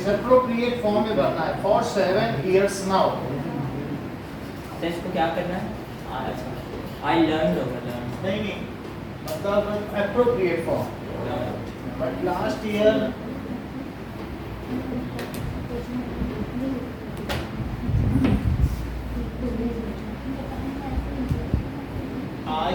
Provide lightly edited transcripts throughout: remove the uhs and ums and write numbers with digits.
इस appropriate form में भरना है for 7 years now। तो इसको क्या करना है? I learned होगा learn। नहीं मतलब appropriate form। But last year I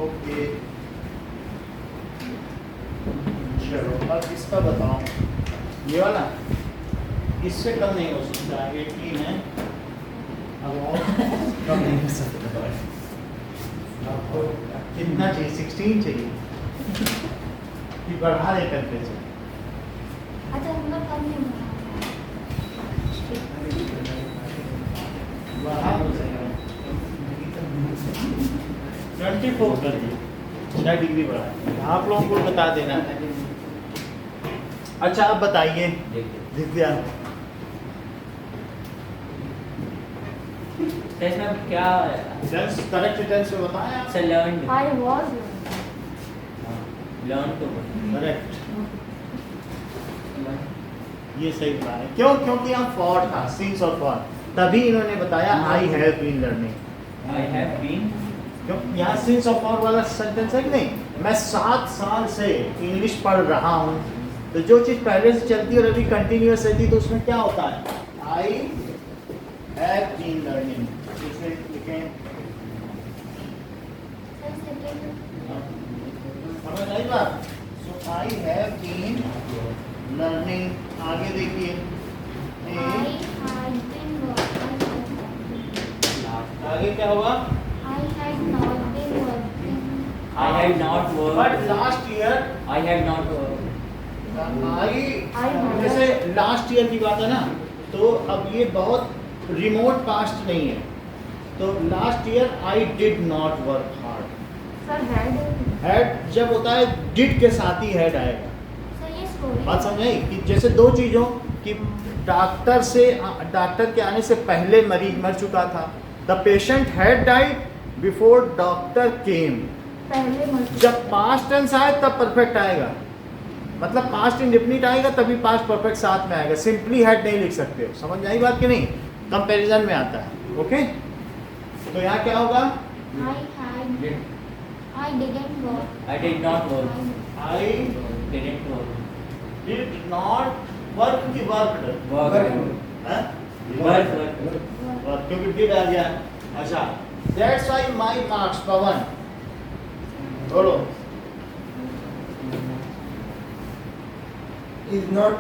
okay चलो अब इसका बताओ ये वाला इससे कम नहीं हो सकता 18 है अब और कम नहीं हो सकता आपको कितना चाहिए 16 चाहिए कि बढ़ा दे टेम्परेचर अच्छा हम लोग कम नहीं बढ़ा दो 24 कर दिए 6 डिग्री बढ़ा आप लोगों को बता देना है। अच्छा आप बताइए दिव्या तो इसमें क्या टेंस करेक्ट टेंस में बताया से learned I was learn तो करेक्ट ये सही बताया है क्यों क्योंकि हम फॉर था सिंस और फॉर तभी इन्होंने बताया I have been learning I have been क्यों यहाँ सिंस और फॉर वाला सेंटेंस है कि नहीं मैं 7 साल से इंग्लिश पढ़ रहा हूँ तो जो चीज़ पहले से चलती और अभी कंटिन्यूअस रहती तो उसमें क्या होता है आई हैव बीन लर्निंग इसमें लिखें समझ आई बात सो आई हैव बीन लर्निंग आगे देखिए आगे क्या होगा I had not worked but last year I had not worked जैसे लास्ट ईयर की बात है ना तो अब ये बहुत रिमोट पास्ट नहीं है तो last year I did not work hard head जब होता है डिड के साथ ही हेड आएगा बात समझ आई कि जैसे दो चीज़ों कि डॉक्टर के आने से पहले मरीज मर चुका था the patient had died before doctor केम जब पास्ट टेंस आए तब परफेक्ट आएगा मतलब पास्ट इंडेफिनिट आएगा तभी पास्ट परफेक्ट साथ में आएगा सिंपली हैड नहीं लिख सकते हो समझ में आई बात कि नहीं कंपैरिजन में आता है ओके तो यहाँ क्या होगा I didn't work. I did not work I didn't work did not work की वर्क work क्योंकि डिड आ गया अच्छा दैट्स व्हाई माय मार्क्स पवन बोलो is not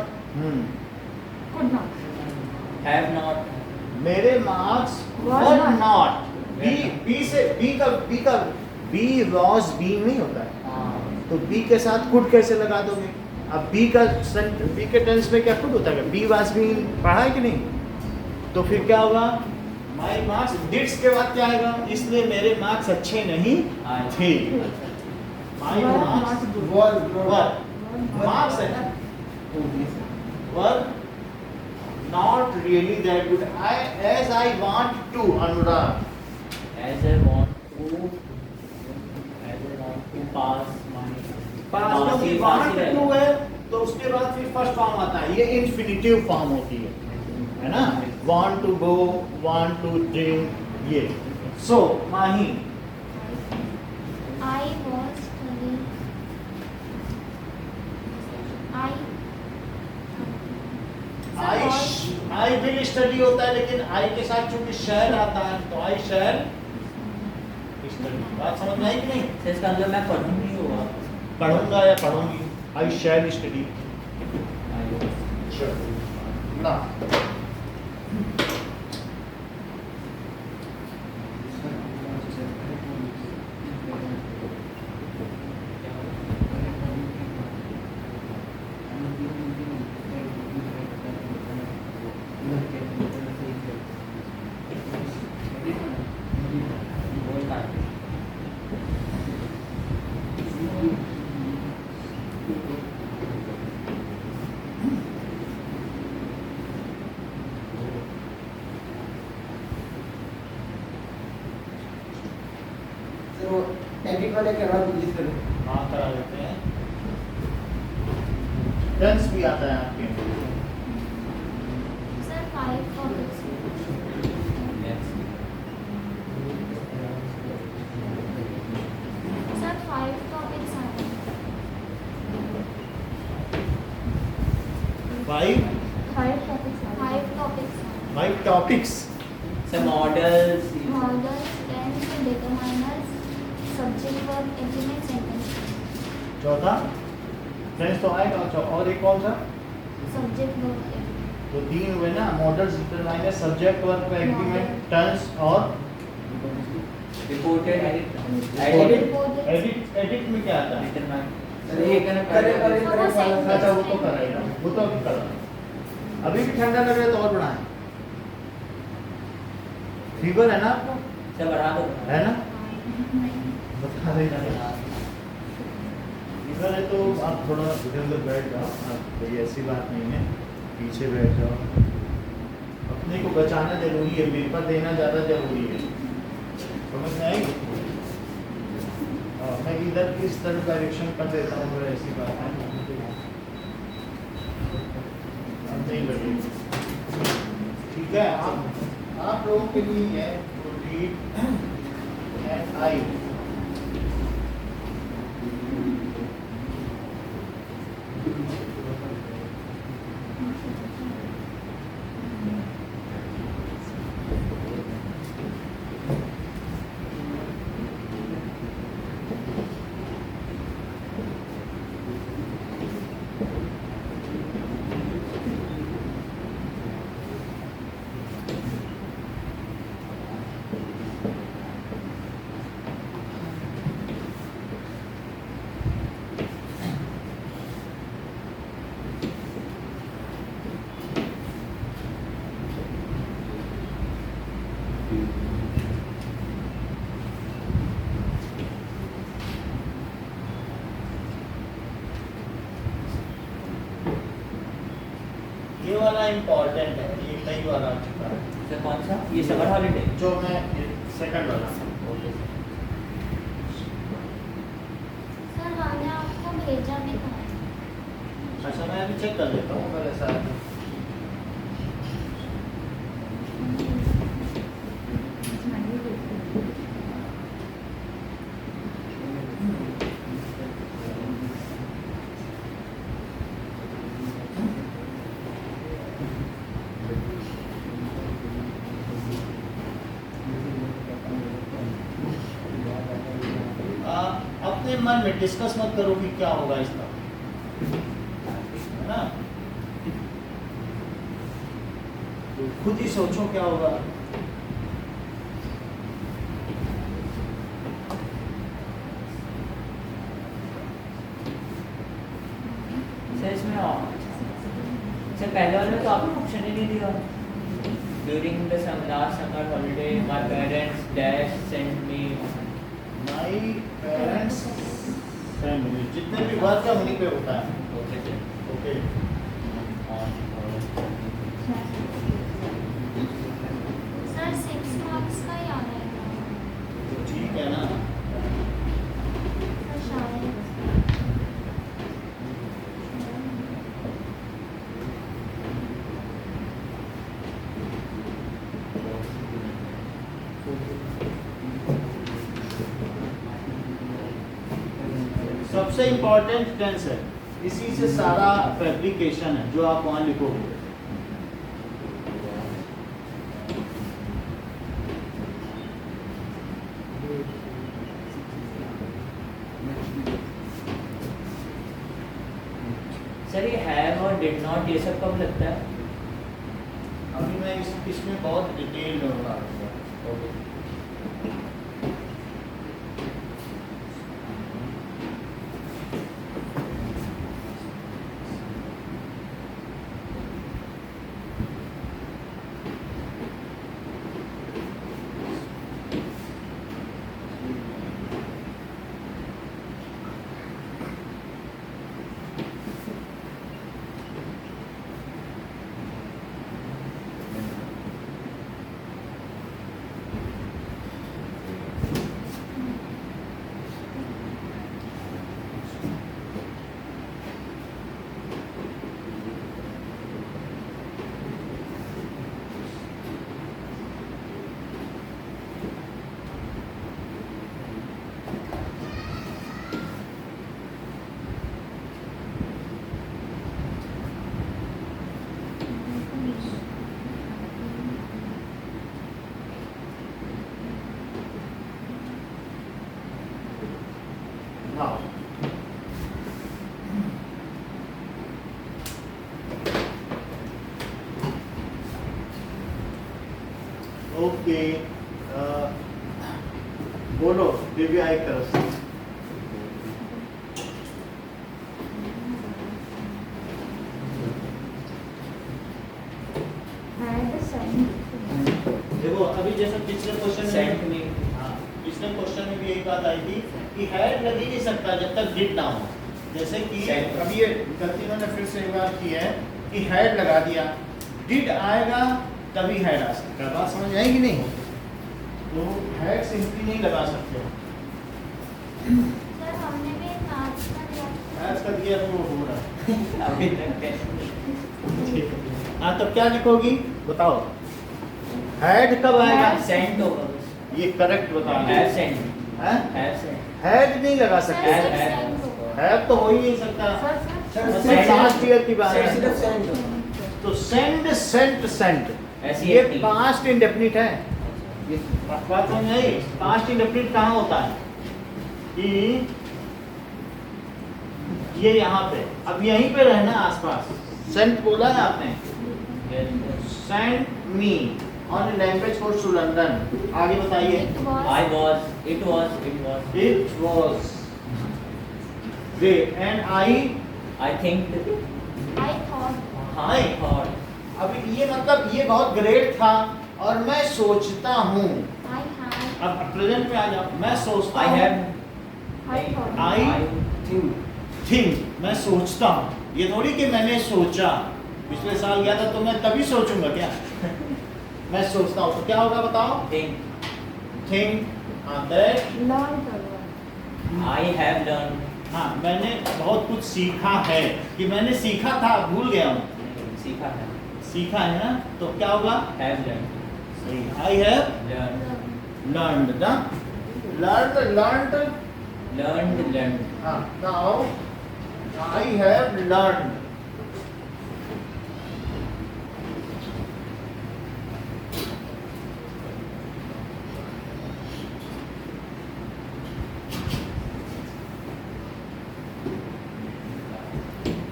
Could not. have not मेरे marks Was were not. Not be से B का B was being नहीं होता है तो बी के साथ कुड कैसे लगा दोगे अब बी के टेंस में क्या कुड होता है बी वॉज बीइंग पढ़ा है कि नहीं तो फिर क्या होगा माय मार्क्स डिड्स के बाद क्या आएगा इसलिए मेरे मार्क्स अच्छे नहीं थे my Were marks not good. Were marks है ना were not really that good I as I want to अनुराग As I want to pass my pass क्योंकि वांट टू है तो उसके बाद फिर फर्स्ट फॉर्म आता है ये इन्फिनिटिव फॉर्म होती है ना want to go want to drink ये सो माही I was studying. I will study होता है लेकिन आई के साथ चूंकि शहर आता है तो आई शहर स्टडी बात समझ में आई कि नहीं सर इसका मतलब मैं पढ़ूंगी होगा पढ़ूंगा या पढ़ूंगी आई शैल स्टडी ना एडिट वाले के बाद रिलीज करो हाँ करा देते हैं टेंस भी आता है आपके Sir, 5 topics. Sir, 5 topics are there. Five 5 topics are there. 5 topics are five topics sir models there. Models, tense, determiners, subject verb, agreement, sentence. चौथा टेंस तो आएगा और एक कौन सा Subject verb, agreement. तो तीन हुए ना modals determiner subject verb agreement tense और रिपोर्टेड Reported. एडिट में क्या आता है अरे ये करे अच्छा वो तो करेगा वो तो अभी करा अभी भी ठंडा लग रहा है तो और बढ़ाएं फीवर है ना आपको सर बढ़ा दो है ना बता रही ना फीवर है तो आप थोड़ा इधर उधर बैठ जाओ आप कोई ऐसी बात नहीं है पीछे बैठ जाओ अपने को बचाना जरूरी है पेपर देना ज़्यादा जरूरी है समझ में आई मैं इधर इस तरफ डायरेक्शन कर देता हूँ अगर ऐसी बात है अब नहीं लगेगी ठीक है आप लोगों के लिए है to read and I ये वाला इम्पोर्टेंट है ये कई बार आ चुका है सर कौन सा ये समर हॉलीडे जो मैं सेकंड वाला सर मैंने आपको भेजा भी था अच्छा मैं अभी चेक कर लेता हूँ अगर ऐसा है अपने मन में डिस्कस मत करो कि क्या होगा इसका है ना तो खुद ही सोचो क्या होगा सर इसमें सर पहले वाले में तो आपने ऑप्शन ही नहीं दिया during the last summer holiday my parents dash send me my parents send meaning जितने भी वर्ड का मीनिंग पे होता है। Okay sir. Okay sir 6 marks का ही आ रहा है तो ठीक है ना। सर शायद सबसे इम्पोर्टेंट टेंस है, इसी से सारा फैब्रिकेशन है जो आप वहाँ लिखोगे। सर ये हैव और डिड नॉट ये सब कब लगता है? अभी मैं इसमें बहुत डिटेल में बता दूंगा। ओके। Now, ओके बोलो दिव्या एक तरफ से। देखो अभी जैसे पिछले क्वेश्चन सेंट में, में हाँ पिछले क्वेश्चन में भी यही बात आई थी कि हैड लग ही नहीं सकता जब तक डिड ना हो। जैसे कि Sent. अभी ये गलती मैंने फिर से एक बार की है कि हैड लगा दिया, डिड आएगा तभी हैड आ सकता है। बात समझ आएगी नहीं? तो हैड सिंपली नहीं लगा सकते। सर हमने भी एक मैथ्स का दिया था। हैज का दिया तो वो हो रहा है। अभी तक टेस्ट हाँ तब क्या लिखोगी बताओ? हैड कब आएगा? सेंट होगा। ये करेक्ट बताना हैव है। सेंट। हैं? Have sent. हैड नहीं लगा सर सकते। Had, सिर्फ had. send होगा। हैव तो हो ही नहीं सकता। सर मतलब लास्ट ईयर की बात है। सिर्फ सेंड हो। तो सेंड सेंट सेंट ऐसी ये एक थी। पास्ट इंडेफिनिट है। ये बात समझ नहीं, पास्ट इंडेफिनिट कहाँ होता है कि ये यहाँ पे, अब यहीं पे रहना आसपास। सेंट बोला है आपने, sent me on language course to London. आगे बताइए। It was- I was, it was, it was. It was they and I think, I thought I thought, अभी ये मतलब ये बहुत ग्रेट था और मैं सोचता हूँ। I had अब प्रेजेंट में आ जाओ, मैं सोचता I हूँ। have, I thought I think, मैं सोचता हूँ। ये थोड़ी कि मैंने सोचा, पिछले साल गया था तो मैं तभी सोचूंगा क्या? मैं सोचता हूँ तो क्या होगा बताओ? think, थिंक, हाँ दैट, learned करवा। I have learned, हाँ मैंने बहुत कुछ सीखा है, कि मैंने सीखा था भूल गया हूँ। सीखा है, सीखा है ना, तो क्या होगा? have learned, सही, I have learned, learned ना, learned, learned, हाँ now I have learned।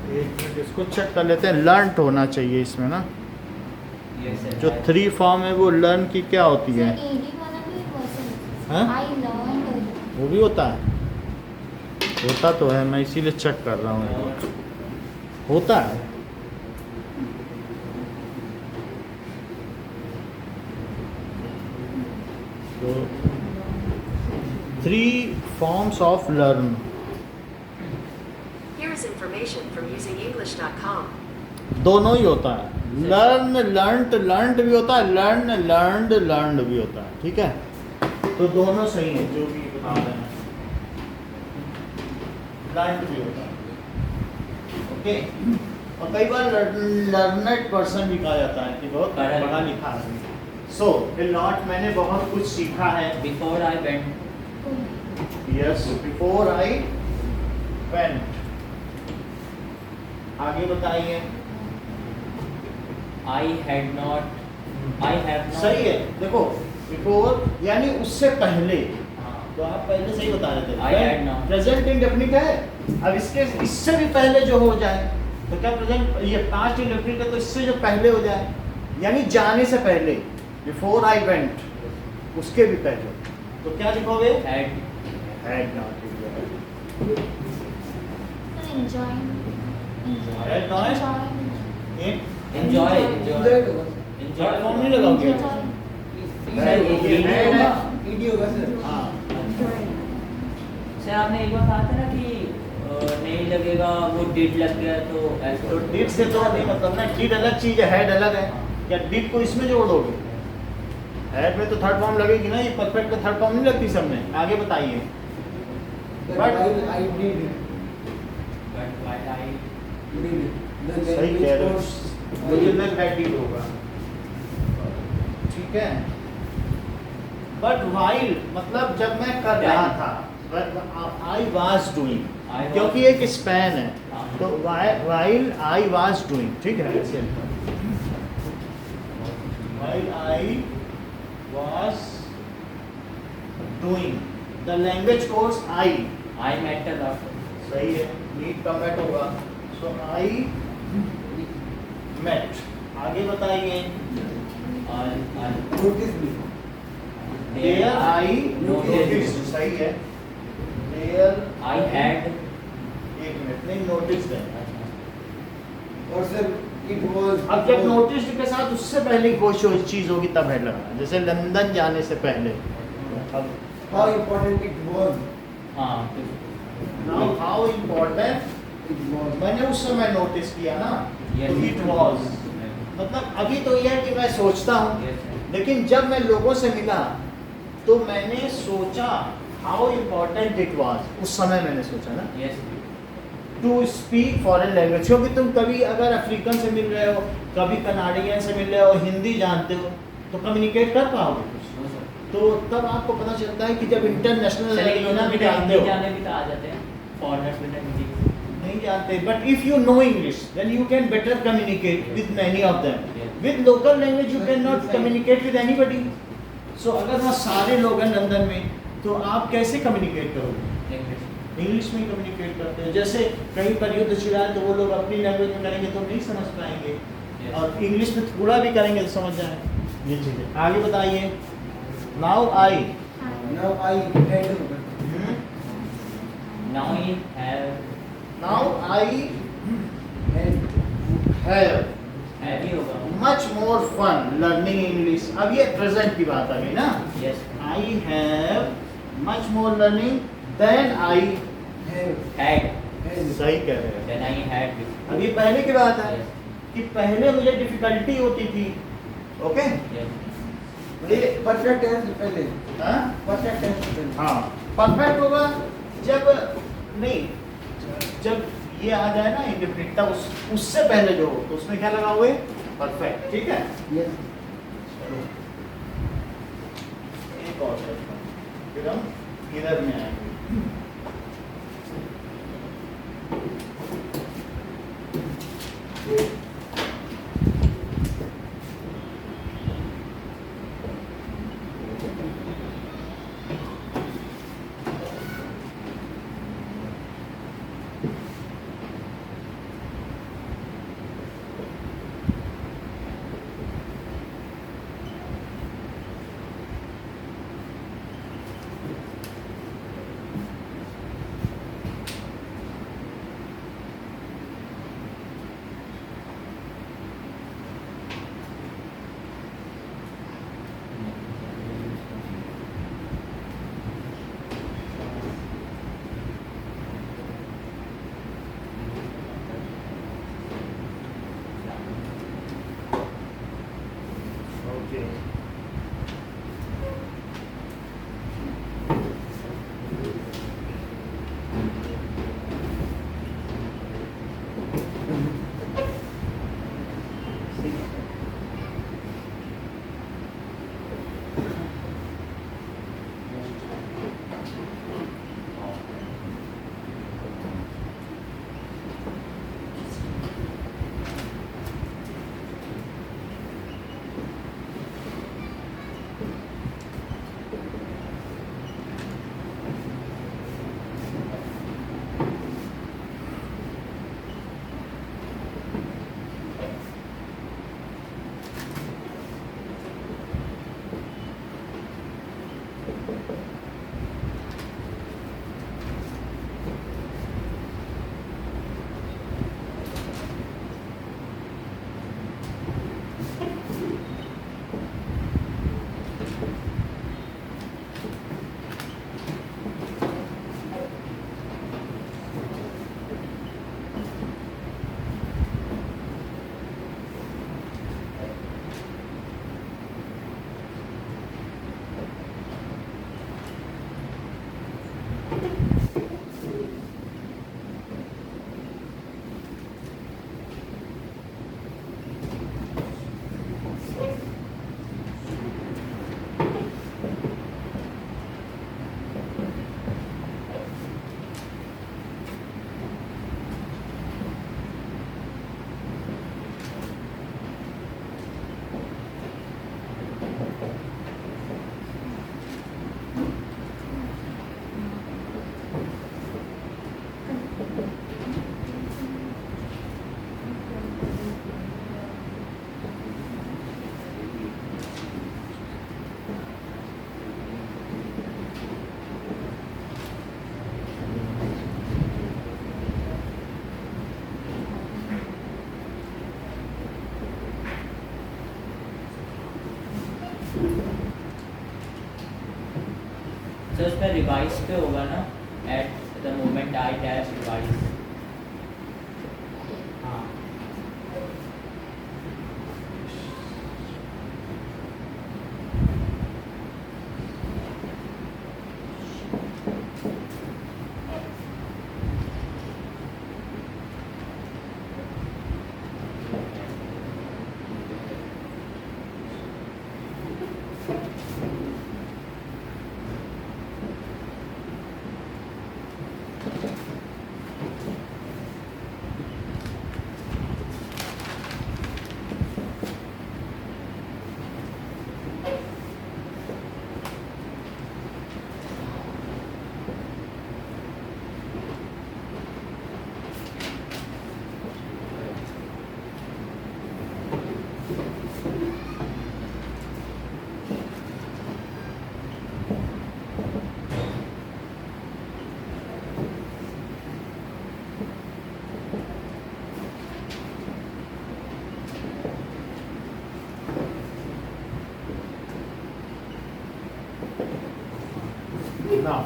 एक मिनट इसको चेक कर लेते हैं, लर्नड होना चाहिए इसमें ना। yes sir, जो have. 3 फॉर्म है वो लर्न की क्या होती है? सर AD वाला भी वैसे हाँ? I learned वो भी होता है? होता तो है, मैं इसीलिए चेक कर रहा हूँ। होता है। तो 3 forms of learn, this information from using English.com. दोनों ही होता है, लर्न लर्नड लर्नड भी होता है, लर्न लर्नड लर्नड भी होता है, ठीक है। तो दोनों सही है जो भी बता रहे हैं, लर्नड भी होता है, ओके। और कई बार लर्नड पर्सन भी कहा जाता है कि बहुत पढ़ा लिखा है। सो लॉट मैंने बहुत कुछ सीखा है। Before I went, yes, before I went. आगे बताइए। I had not, I have not. सही है, देखो बिफोर यानी उससे पहले, हाँ, तो आप पहले सही बता रहे थे। I had not. Present indefinite है, अब इससे भी पहले जो हो जाए तो क्या प्रेजेंट, ये पास्ट इंडेफिनिट है तो इससे जो पहले हो जाए, यानी जाने से पहले, बिफोर आई वेंट, उसके भी पहले, तो क्या लिखोगे? Had, had not. enjoying. Had not? Enjoy, Enjoy enjoy, होगा। थर्ड फॉर्म नहीं लगाओगे? सर ये had है। ED होगा सर। हाँ, सर आपने एक बार कहा था ना कि नहीं लगेगा, वो डिड लग गया तो ऐसा। तो डिड से तो नहीं मतलब ना, डिड अलग चीज है, हैड अलग है। क्या डिड को इसमें जोड़ दोगे? हैड में तो थर्ड फॉर्म लगेगी ना, ये परफेक्ट में थर्ड फॉर्म नहीं लगती सब में। आगे बताइए। But while I did, but while I, did, the सही कह रहे हो, मुझे language लग रहा डिड होगा, ठीक है। बट वाइल मतलब जब मैं कर रहा था, आई वाज डूइंग, I was- क्योंकि एक स्पैन है, हाँ। तो वाइल आई वाज डूइंग, ठीक है। ऐसे while I was doing the language course, I I met a doctor. सही है, नीट का मेट होगा, सो आई मेट। आगे बताइए। notice me. There I noticed, noticed, सही है। देयर आई हैड, एक मिनट, नहीं नोटिस्ड है। और सर it was. अब जब नोटिस्ड के साथ उससे पहले कोई चीज होगी तब हेड लगाना, जैसे लंदन जाने से पहले। अब How important it was. हाँ, now how important, It was. मैंने उस समय नोटिस किया ना, Yes. तो इट वाज। मतलब अभी तो यह है कि मैं सोचता हूँ, Yes, sir. लेकिन जब मैं लोगों से मिला तो मैंने सोचा हाउ इम्पोर्टेंट इट वाज, उस समय मैंने सोचा ना, yes, to speak foreign language. क्योंकि तुम कभी अगर अफ्रीकन से मिल रहे हो, कभी कनाडियन से मिल रहे हो, हिंदी जानते हो, तो कम्युनिकेट कर पाओगे कुछ। No sir. तो तब आपको पता चलता है कि जब इंटरनेशनल एरिना भी जानते हो, जाने भी तो आ जाते हैं फॉरेनर्स में मीटिंग। नहीं जानते, but if you know English then you can better communicate with many of them. Yes. With local language you can not communicate with anybody. So अगर वहाँ सारे लोग हैं लंदन में, तो आप कैसे कम्युनिकेट करोगे? इंग्लिश में कम्युनिकेट करते हैं। जैसे कहीं पर युद्ध छिड़ा है तो वो लोग अपनी लैंग्वेज में करेंगे तो नहीं समझ पाएंगे, Yes. और इंग्लिश में थोड़ा भी करेंगे तो समझ जाए। ये चीज़ है। आगे बताइए। Now I, Now I had होगा। Now you have, now I Had. Have have ही होगा। Much more fun learning English. अब ये प्रेजेंट की बात आ गई ना। Yes, I have much more learning than I, Have. Had, Had. सही कह रहे हैं। Than I had. अब ये पहले की बात है Yes. कि पहले मुझे डिफिकल्टी होती थी, ओके। यस, ये perfect tense से पहले। हाँ Perfect tense से पहले। हाँ, परफेक्ट होगा जब, नहीं, जब ये आ जाए ना इंडेफिनिट, तब उससे पहले जो हो तो उसमें क्या लगाओगे? परफेक्ट, ठीक है। Yes. चलो एक और करता हूं, फिर हम इधर में आएंगे। ओके तो उसमें रिवाइज पे होगा ना, eight the moment I dash revise. हाँ now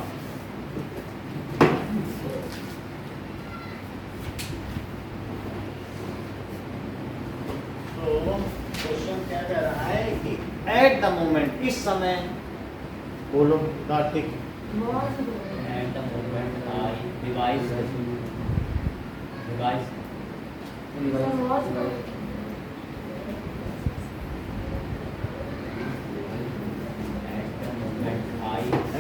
तो क्वेश्चन क्या कह रहा है कि एट द मोमेंट, इस समय, बोलो Kartik, eight the moment I revise revise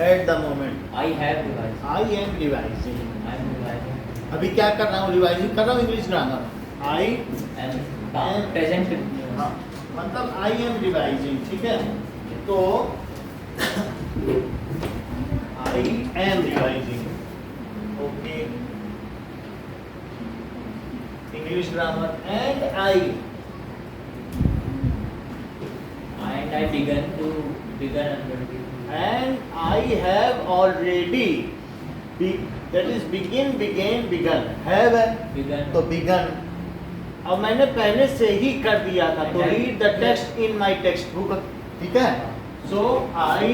eight the moment I have revise I am revising. I am revising अभी क्या कर रहा हूँ? रिवाइजिंग कर रहा हूँ English grammar. I and present हाँ मतलब आई एम रिवाइजिंग, ठीक है। तो आई am revising, okay. English grammar and I begun under and I have already that is begin began begun have है begun तो begun। अब मैंने पहले से ही कर दिया था, तो read the text in my textbook, ठीक है। So I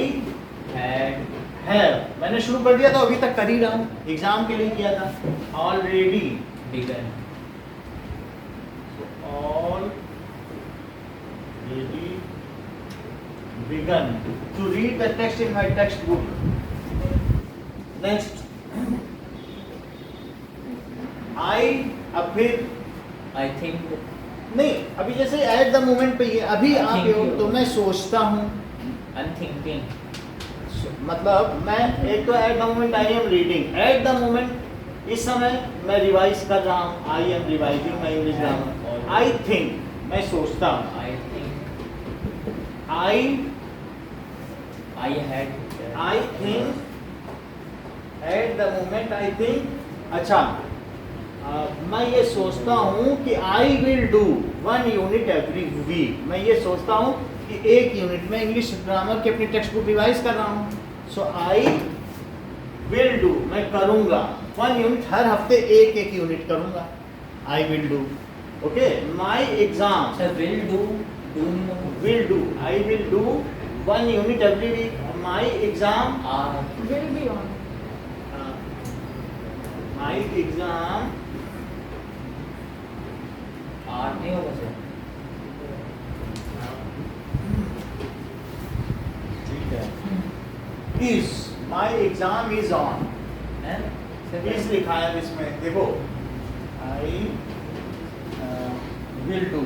have मैंने शुरू कर दिया था, अभी तक कर ही रहा हूँ, एग्जाम के लिए किया था। Already begun all ready begun to read the text in my textbook. Next, अब फिर I think नहीं, अभी जैसे एट द मोमेंट पे ये अभी I आप think हो you- तो मैं सोचता हूँ, I'm thinking. मतलब मैं एक तो at the moment I am reading, at the moment इस समय मैं रिवाइज कर रहा हूँ, I am revising my English grammar. I think मैं सोचता हूँ, I think I I think at the moment I think. अच्छा, मैं ये सोचता हूँ कि I will do 1 unit every week. मैं ये सोचता हूँ कि 1 यूनिट में इंग्लिश ग्रामर की अपनी टेक्स्ट बुक रिवाइज कर रहा हूँ. सो आई विल डू, मैं करूँगा 1 यूनिट, हर हफ्ते एक यूनिट करूँगा. आई will do. Okay, my exam So will do will do, I will do 1 unit every week. My exam, are Will be on. my exam नहीं होगा सर. ठीक है, is my exam is on. हैं? Sir is लिखा है इसमें, देखो I will do.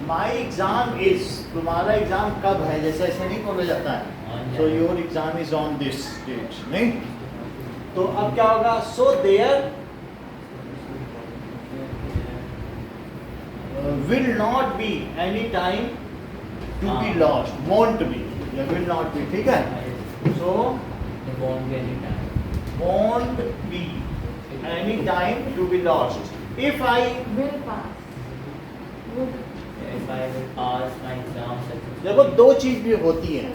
My exam is, तुम्हारा एग्जाम कब है, जैसे ऐसे नहीं बोला जाता है. On So है. your exam is on this date, नहीं? तो अब क्या होगा? So there will not be any time to be हाँ. lost, won't be, या will not be, ठीक है? So There won't be any time. won't be any time to be lost. If I, Will pass. Would. If I will pass my exam successfully. देखो दो चीज भी होती है,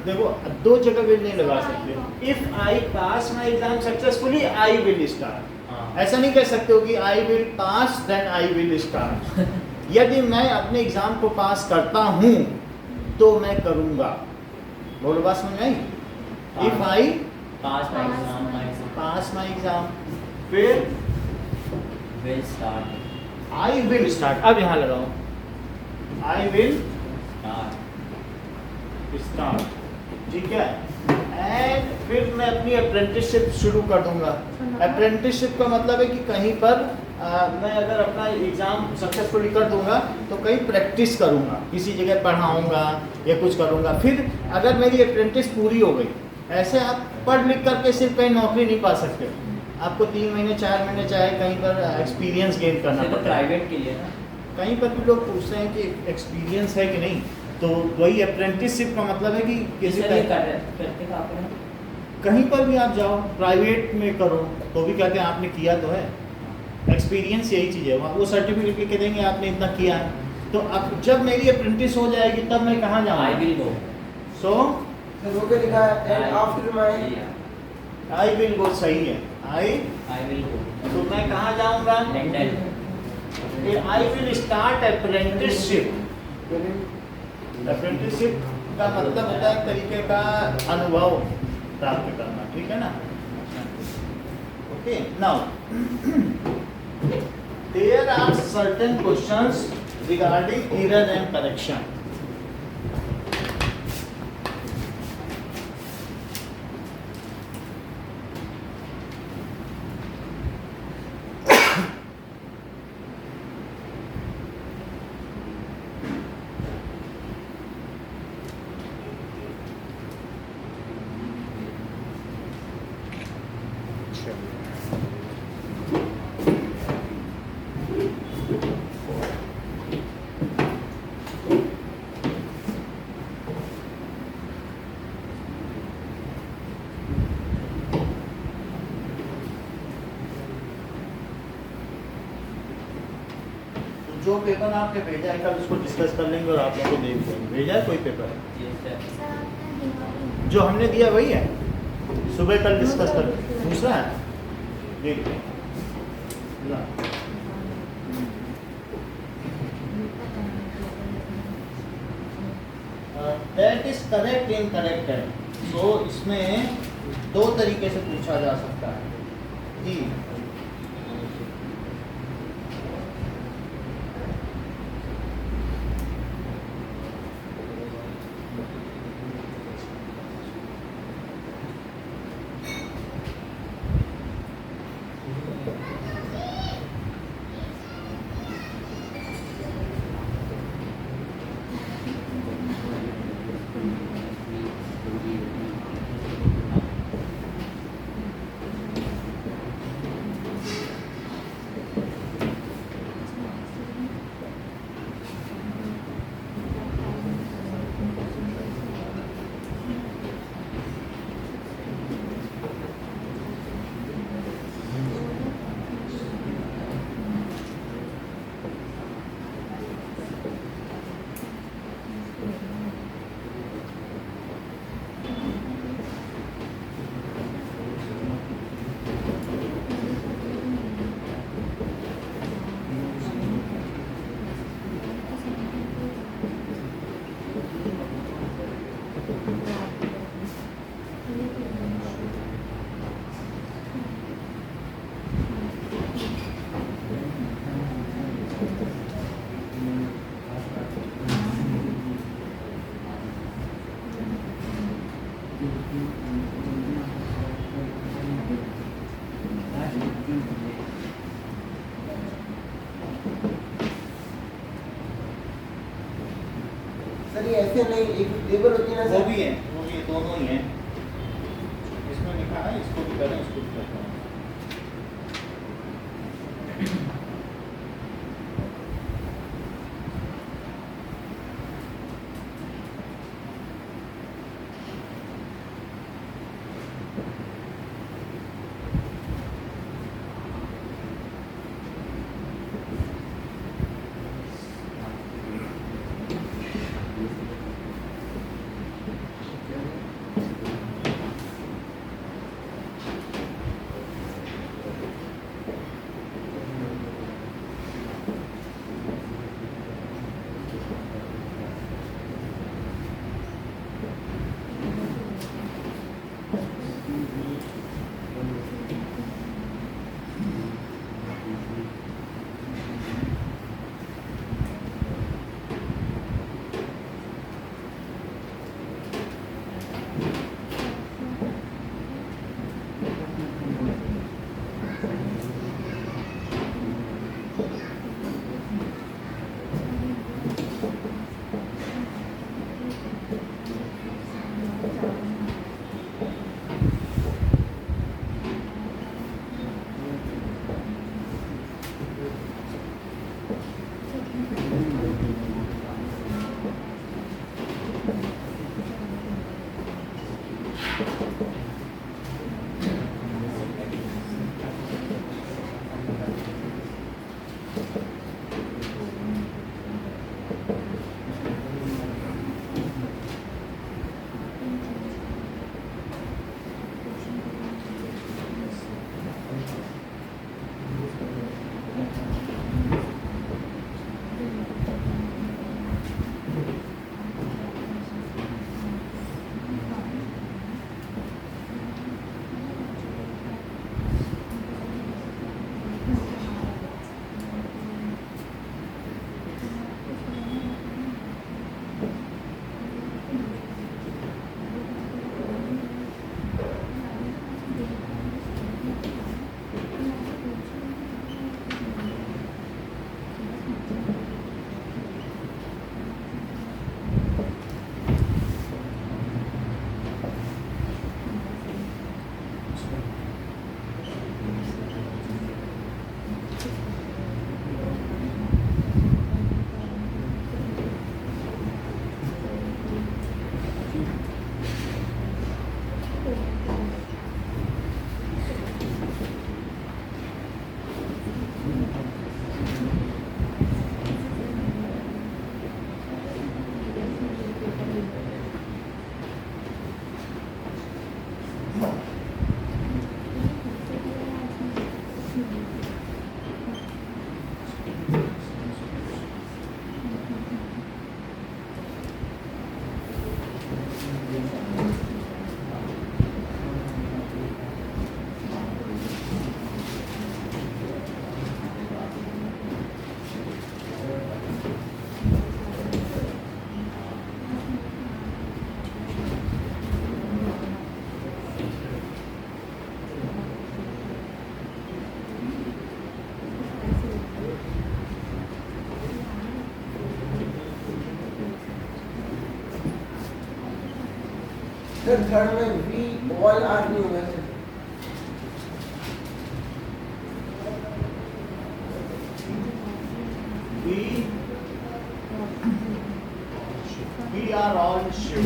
देखो दो जगह will नहीं लगा सकते. If I pass my exam successfully, I will start. हाँ. ऐसा नहीं कह सकते हो कि I will pass then I will start. यदि मैं अपने एग्जाम को पास करता हूँ तो मैं करूँगा. बोलो बात समझ आई? If I Pass my exam, my exam pass my exam, फिर will start. I will start. अब यहाँ लगाओ, I will Start. start. ठीक है, एंड फिर मैं अपनी अप्रेंटिसशिप शुरू कर दूंगा. अप्रेंटिसशिप का मतलब है कि कहीं पर मैं अगर अपना एग्ज़ाम सक्सेसफुली कर दूंगा तो कहीं प्रैक्टिस करूंगा, किसी जगह पढ़ाऊंगा या कुछ करूंगा. फिर अगर मेरी अप्रेंटिस पूरी हो गई, ऐसे आप पढ़ लिख करके सिर्फ कहीं नौकरी नहीं पा सकते. आपको 3 महीने 4 महीने चाहे कहीं पर एक्सपीरियंस गेन करना सर तो पड़ता है. प्राइवेट के लिए ना. कहीं पर भी लोग पूछते हैं कि एक्सपीरियंस है कि नहीं, तो वही अप्रेंटिसशिप का मतलब है कि किसी सर ये का करते कहाँ पर हैं? कहीं पर भी आप जाओ, प्राइवेट में करो तो भी कहते हैं आपने किया तो है. एक्सपीरियंस यही चीज़ है, वहाँ वो सर्टिफिकेट लिख के देंगे आपने इतना किया है. तो अब जब मेरी अप्रेंटिस हो जाएगी तब मैं कहाँ I जाऊँ? will go. सो सर वो क्या लिखा है? And after my Yeah. I will go, सही है. I will go. तो मैं कहाँ जाऊँगा? London. I will start apprenticeship. Apprenticeship का मतलब होता है एक तरीके का अनुभव प्राप्त करना, ठीक है ना? Okay, now there are certain questions regarding error and correction. जो पेपर आपने भेजा है कल उसको डिस्कस कर लेंगे और आप लोगों को देख लेंगे. भेजा है कोई पेपर Yes, sir. सर आपने दिवाली जो हमने दिया वही है, सुबह कल डिस्कस कर. दूसरा है, देख लें. ला. That is correct in corrected. So इसमें दो तरीके से पूछा जा सकता है कि सर ये ऐसे नहीं, एक टेबल होती है ना वो सर। भी है, दोनों ही हैं। इसमें लिखा है, इसको भी करें, इसको भी करता हूँ। सर थर्ड में वी ऑल आर न्यू है sir. We are all sure.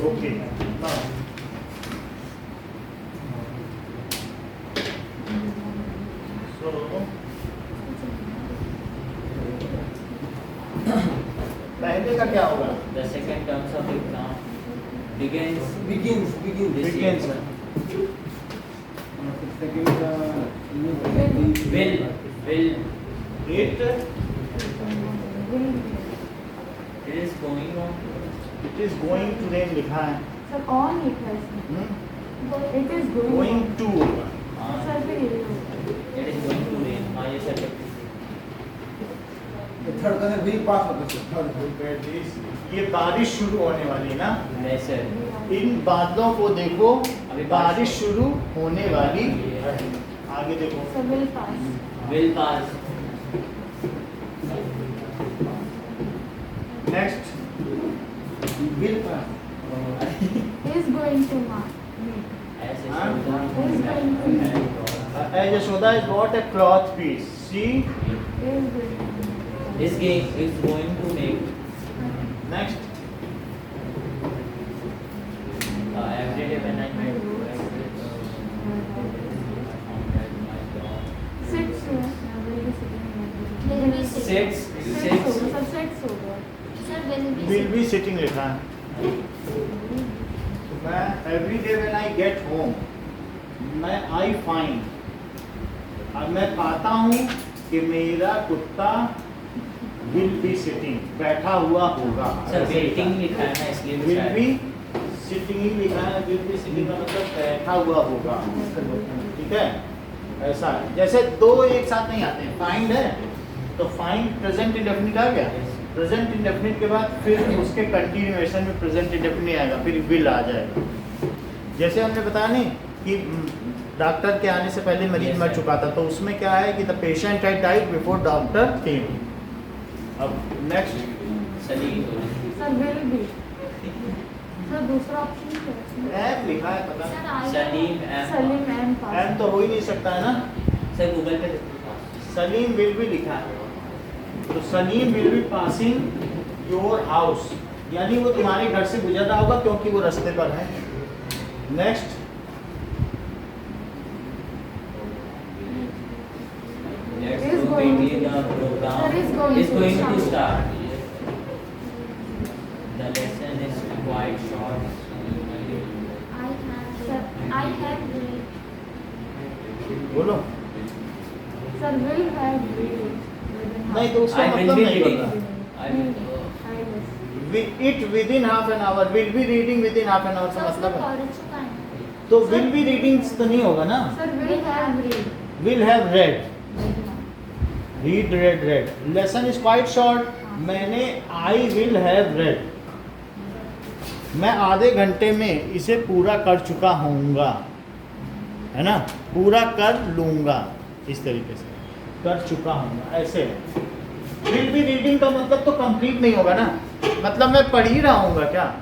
Okay पहले का क्या होगा? The second terms of exam begins. Begins. Begins. Second Will. It is going on. it is going to rain लिखा है। Sir on लिखा है इसमें। It is going Going on। to होगा। सर फिर ये होगा। It is going to rain. हाँ ये सर थर्ड का है, will pass होता है थर्ड। ये बारिश शुरू होने वाली है ना? नहीं सर। इन बादलों को देखो, अभी बारिश शुरू होने वाली है। आगे देखो। Sir will pass। Will pass. Next Will pass. Is going to mark। ऐसे हाँ? Is going to mark। Yashoda is bought a cloth piece. She Is going to is going to make next every day when I make Six will be sitting। six sir six होगा। Sir, will will be sitting लिखा है। मैं every day when I get home, मैं I find, अब मैं पाता हूँ कि मेरा कुत्ता will be sitting, बैठा हुआ होगा। सर वेटिंग लिखा है ना इसलिए भी will शायद। be sitting ही लिखा है, will be sitting का मतलब बैठा हुआ होगा। ठीक है, ऐसा है। जैसे दो एक साथ नहीं आते हैं। फाइंड है तो फाइंड प्रेजेंट इंडेफिनिट आ गया। प्रेजेंट इंडेफिनिट के बाद फिर उसके कंटिन्यूएशन में प्रेजेंट इंडेफिनिट आएगा, फिर विल आ जाएगा। जैसे हमने बताया नहीं कि डॉक्टर के आने से पहले मरीज मर चुका था, तो उसमें क्या है कि the patient had died before doctor came. अब next Salim sir will be। Sir दूसरा ऑप्शन क्या है? एम लिखा है, पता Sir, नहीं। I Salim am Salim and pass. Am तो हो ही नहीं सकता है ना। सर गूगल पे सलीम विल भी लिखा है, तो Salim will be passing your house, यानी वो तुम्हारे घर से गुजर रहा होगा क्योंकि वो रास्ते पर है। Next Let's Is go going begin to- the program. Sir, is going Is to going to start. start. The lesson is quite short. I have read। बोलो। Sir will have read। नहीं तो उसका I will मतलब be नहीं reading. होगा। I will. It with in half an hour, will be reading with in half an hour का sir मतलब है। पढ़ चुका है। तो विल बी रीडिंग तो नहीं होगा ना। Sir will have read। Will have read, read red red. Lesson is quite short. मैंने आई विल हैव रेड, मैं आधे घंटे में इसे पूरा कर चुका होऊंगा, है ना, पूरा कर लूंगा, इस तरीके से कर चुका होऊंगा। ऐसे विल बी रीडिंग का मतलब तो कंप्लीट नहीं होगा ना, मतलब मैं पढ़ ही रहा हूँगा क्या।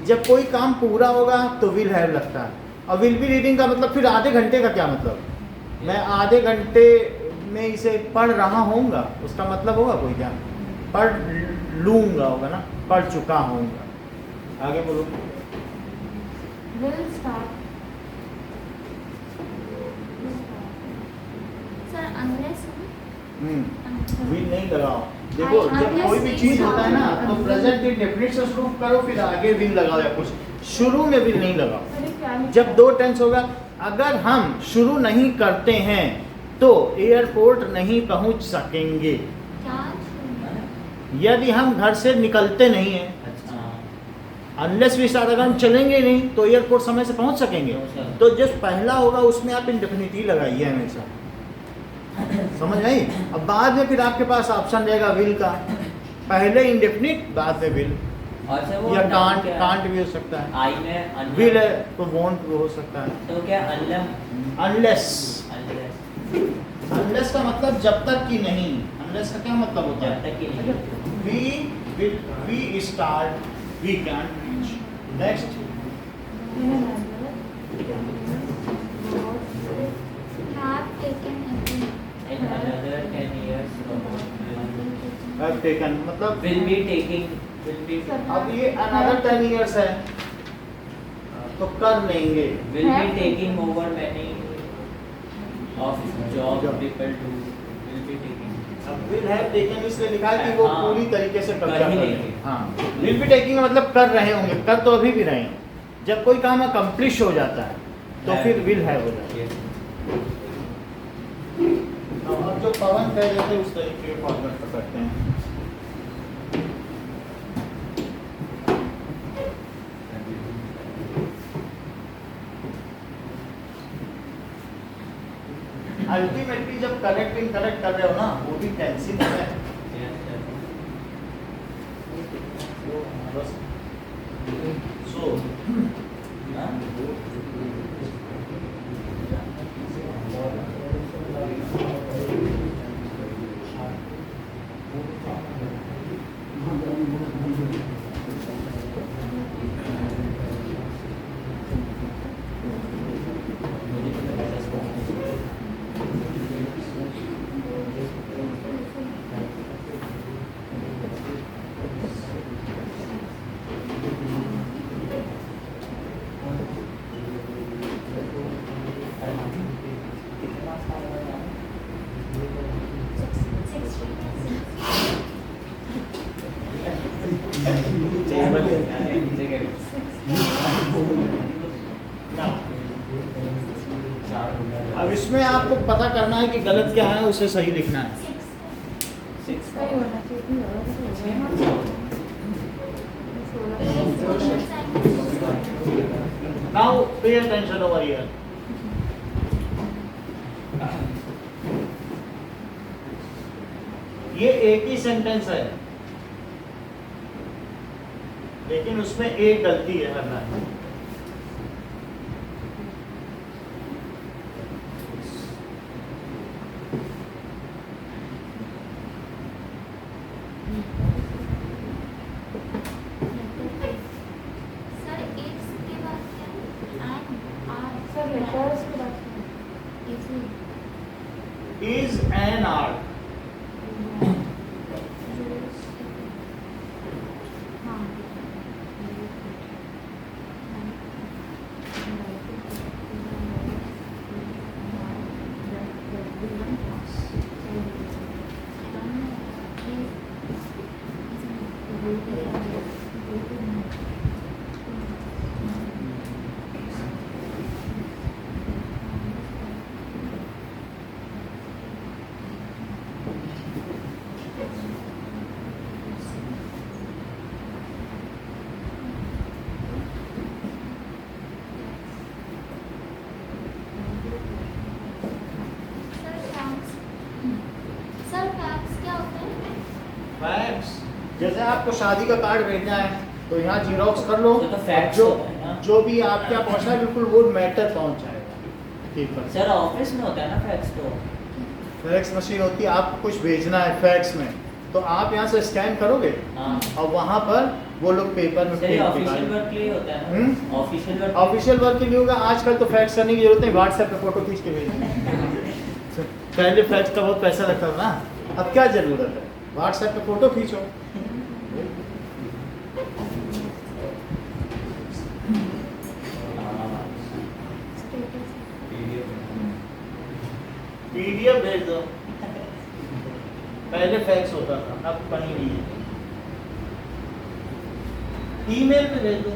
जब कोई काम पूरा होगा तो विल हैव लगता है, और विल बी रीडिंग का मतलब फिर आधे घंटे का क्या मतलब, मैं आधे घंटे में इसे पढ़ रहा होऊंगा, उसका मतलब होगा कोई क्या, पढ़ लूंगा होगा ना, पढ़ चुका होऊंगा। आगे बोलो। will start। Sir, unless will नहीं लगाओ। देखो जब कोई भी चीज होता है ना तो प्रेजेंट इंडेफिनिट से शुरू करो, फिर आगे विल लगाओ या कुछ, शुरू में विल नहीं लगाओ। सर ये क्या लिखा जब है? दो टेंस होगा, अगर हम शुरू नहीं करते हैं तो एयरपोर्ट नहीं पहुंच सकेंगे। क्या यदि हम घर से निकलते नहीं हैं, अच्छा अनलेस वी स्टार्ट, अगर हम चलेंगे नहीं तो एयरपोर्ट समय से पहुंच सकेंगे। तो जो पहला होगा उसमें आप इंडेफिनिट ही लगाइए हमेशा, समझ आई। अब बाद में फिर आपके पास ऑप्शन रहेगा विल का, पहले इंडेफिनिट बाद में विल, और सर वो या noun कांट, क्या है? कांट भी हो सकता है, आई में unless- विल है तो वोंट हो सकता है। तो क्या अनलेस, unless अनलेस का मतलब जब तक कि नहीं, अनलेस का क्या मतलब होता जब है, तक कि नहीं we start, we can't reach. Next, have taken every in another 10 years have taken मतलब will be taking will be sir अब ये another 10 years है, तो कर लेंगे। Will be taking over many of job Job. people do. Will be taking. अब will have taken इसलिए लिखा है कि वो हाँ, पूरी तरीके से कब्जा कर ही कर लेंगे। लेंगे। हाँ, विल बी टेकिंग मतलब कर रहे होंगे, कर तो अभी भी रहे हैं। जब कोई काम अकम्प्लिश हो जाता है तो Have. फिर विल हैव हो जाता है। Yes. अब जो पवन कह रहे थे उस तरीके के फॉर्मेट पर करते हैं। अल्टीमेटली जब करेक्ट इनकरेक्ट कर रहे हो ना, वो भी टेंसिव है। Yes, सो हाँ? अब इसमें आपको पता करना है कि गलत क्या है, उसे सही लिखना है। Now pay attention over here. ये एक ही सेंटेंस है, लेकिन उसमें एक गलती है हर लाइन। सर इट्स के बाद क्या एंड आर सर लेटर्स के बाद क्या इज एन आर्ट। हाँ सर फैक्स क्या होता है? फैक्ट्स जैसे आपको शादी का कार्ड भेजना है तो यहाँ जीरोक्स कर लो, तो facts जो होता है ना। जो भी आपके यहाँ पहुँचना है बिल्कुल वो मैटर पहुँच जाएगा। ठीक है सर ऑफिस में होता है ना फैक्स तो। फैक्स मशीन होती है, आपको कुछ भेजना है फैक्स में तो आप यहाँ से स्कैन करोगे हाँ और वहाँ पर वो लोग पेपर में सर ये ऑफिशियल वर्क के लिए होता है ना। ऑफिशियल वर्क ऑफिशियल वर्क के लिए होगा। आजकल तो फैक्स करने की जरूरत नहीं, व्हाट्सएप पे फोटो खींच के भेज। पहले फैक्स का बहुत पैसा लगता था ना, अब क्या जरूरत है, व्हाट्सएप पे फोटो खींचो। पीडीएफ भेज दो, पहले फैक्स होता था, अब कहीं नहीं है। ईमेल पे भेज दो।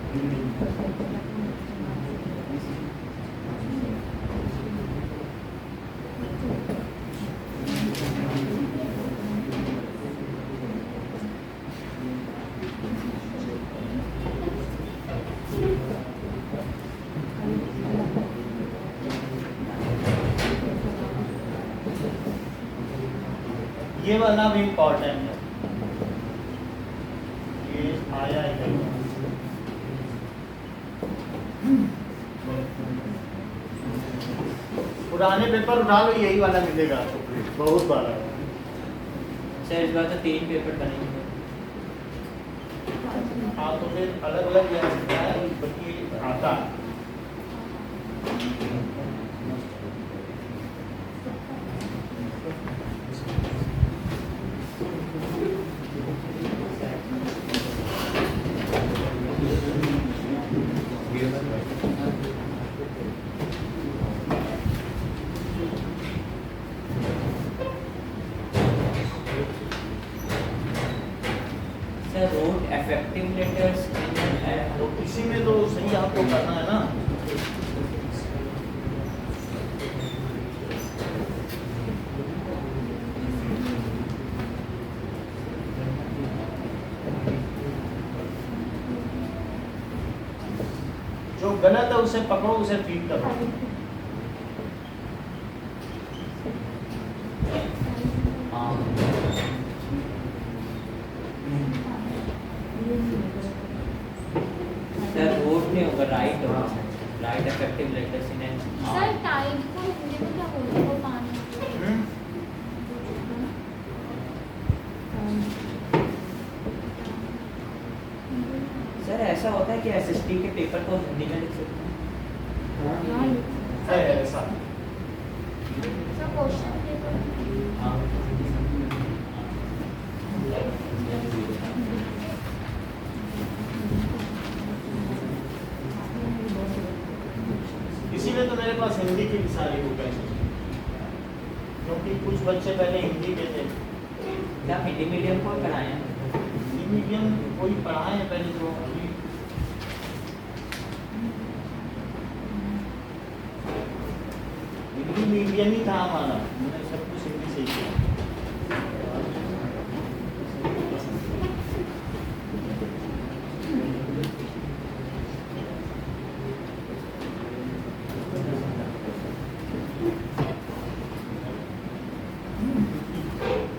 ये वाला भी इम्पोर्टेंट है, ये आया है। पुराने पेपर उठा लो, यही वाला मिलेगा बहुत बार। सर इस बार तो 3 पेपर बनेंगे। हाँ तो फिर अलग अलग ले सकता है, बल्कि आता है। सर रोट इफेक्टिव लेटर्स तो इसी में तो सही आपको करना है ना। जो गलत है उसे पकड़ो, उसे ठीक करो। सर रोट नहीं होगा, राइट होगा। Write effective letters in an sir tide को हिंदी में क्या बोलते हैं? वो पानी सर ऐसा होता है कि एसएसटी के पेपर को हिंदी में लिख सकते हैं? है ऐसा। सर क्वेश्चन पेपर हाँ। इसीलिए तो मेरे पास हिंदी की भी सारी बुक है, क्योंकि कुछ बच्चे पहले हिंदी के थे। क्या हिंदी मीडियम को पढ़ाए हैं? हिंदी मीडियम कोई पढ़ाए हैं पहले, जो अभी हिंदी मीडियम ही था हमारा, मैंने सब कुछ हिंदी से ही किया।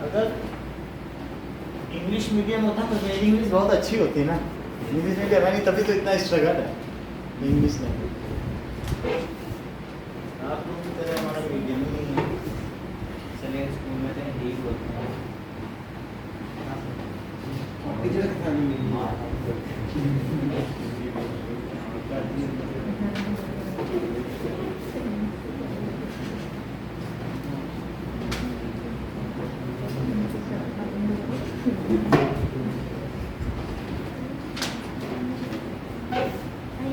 अगर इंग्लिश मीडियम होता तो मेरी इंग्लिश बहुत अच्छी होती ना। इंग्लिश मीडियम है नहीं, तभी तो इतना स्ट्रगल है इंग्लिश में। आप लोगों की तरह हमारा मीडियम ही नहीं है। चलिए स्कूल में तो हिंदी बोलते हैं। टीचर के सामने मिली।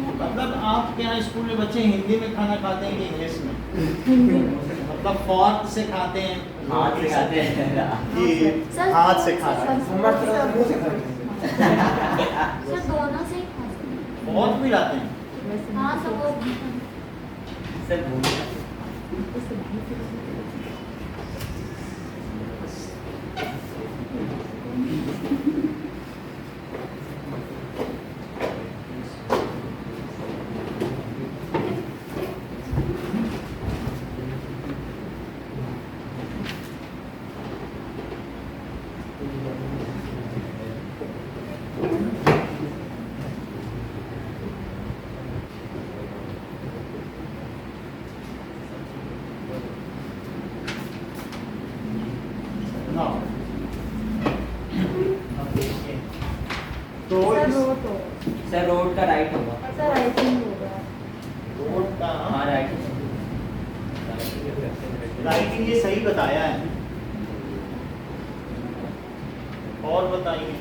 मतलब आपके यहाँ स्कूल में बच्चे हिंदी में खाना खाते हैं कि इंग्लिश में? मतलब फोर्क से खाते हैं, हाथ से खाते हैं। कि सर, हाथ से खाते हैं? हमारे तरफ मुंह से खाते हैं। सर दोनों से ही खा सकते हैं। फोर्क भी लाते हैं? हाँ सब वो सर भूल ना। अब देखिए। तो सर रोड का राइट होगा। सर राइटिंग होगा। रोड का हाँ राइट। राइटिंग ये सही बताया है। और बताइए।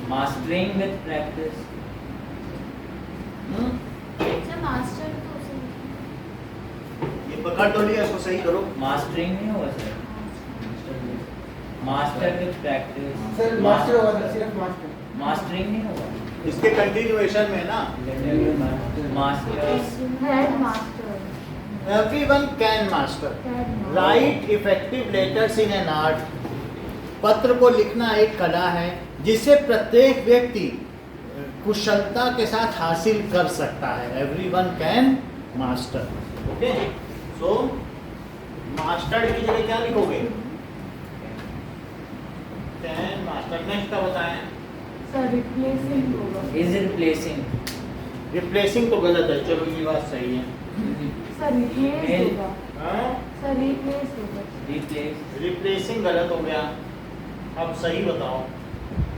Mastering with practice. Sir master तो उसे ये पकड़ तो लिया, इसको सही करो। मास्टरिंग नहीं होगा sir. Master with practice. Sir master होगा सर, सिर्फ मास्टर। मास्टरिंग नहीं होगा। इसके कंटिन्यूएशन में ना masters. Headmaster. Everyone can master. Headmaster. Right effective letters in an art. पत्र को लिखना एक कला है जिसे प्रत्येक व्यक्ति कुशलता के साथ हासिल कर सकता है। Everyone can master. Okay, so master की जगह क्या लिखोगे? Can master. नेक्स्ट क्या बताएं? Sir, replacing होगा. Is replacing. रिप्लेसिंग तो गलत है, चलो ये बात सही है। Sir, replace Mail. होगा. हाँ? Sir, replace होगा. रिप्लेस। रिप्लेसिंग गलत हो गया, अब सही बताओ।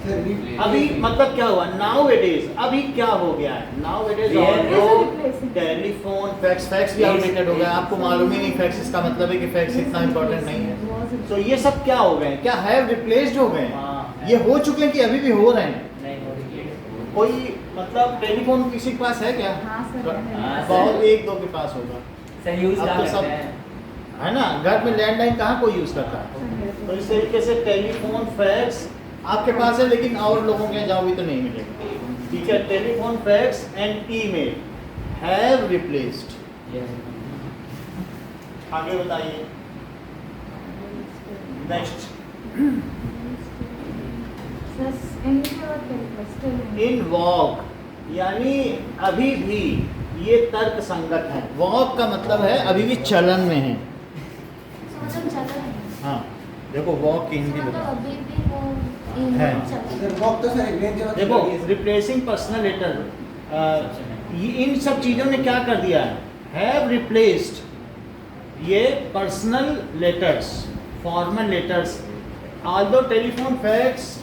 Sir replace. अभी मतलब क्या हुआ? नाउ इट इज, अभी क्या हो गया है? Now it is Where audio, is replacing? Telephone, fax. Fax भी आउटडेटेड हो गया, आपको मालूम ही नहीं फैक्स, इसका मतलब है कि फैक्स इतना इंपॉर्टेंट नहीं है। तो ये सब क्या हो गए? क्या हैव रिप्लेस्ड हो गए? हाँ, ये हो चुके हैं कि अभी भी हो रहे हैं? नहीं हो रही है। कोई मतलब टेलीफोन किसी के पास है क्या? हाँ सर, है. हाँ, बहुत एक दो के पास होगा, सर यूज अब कहाँ तो करते सब- हैं? है ना? घर में लैंडलाइन कहाँ कोई यूज करता है? तो इस तरीके से टेलीफोन, फैक्स आपके पास है, लेकिन और लोगों के जाओ भी तो नहीं मिलेगा। ठीक है, telephone, fax and email have replaced. Yes. आगे बताइए नेक्स्ट। Sir, इनके बाद क्या लिखा? Still. इन वॉक, यानी अभी भी, ये तर्क संगत है। वॉक का मतलब है अभी भी चलन में है। मतलब चल रहा है। हाँ, देखो वॉक की हिंदी मतलब बताओ। अभी भी वो है। चल रहा सर वॉक तो सर अंग्रेजी में देखो रिप्लेसिंग पर्सनल लेटर, इन सब चीज़ों ने क्या कर दिया है? हैव रिप्लेस्ड ये personal letters, formal letters. Although telephone, fax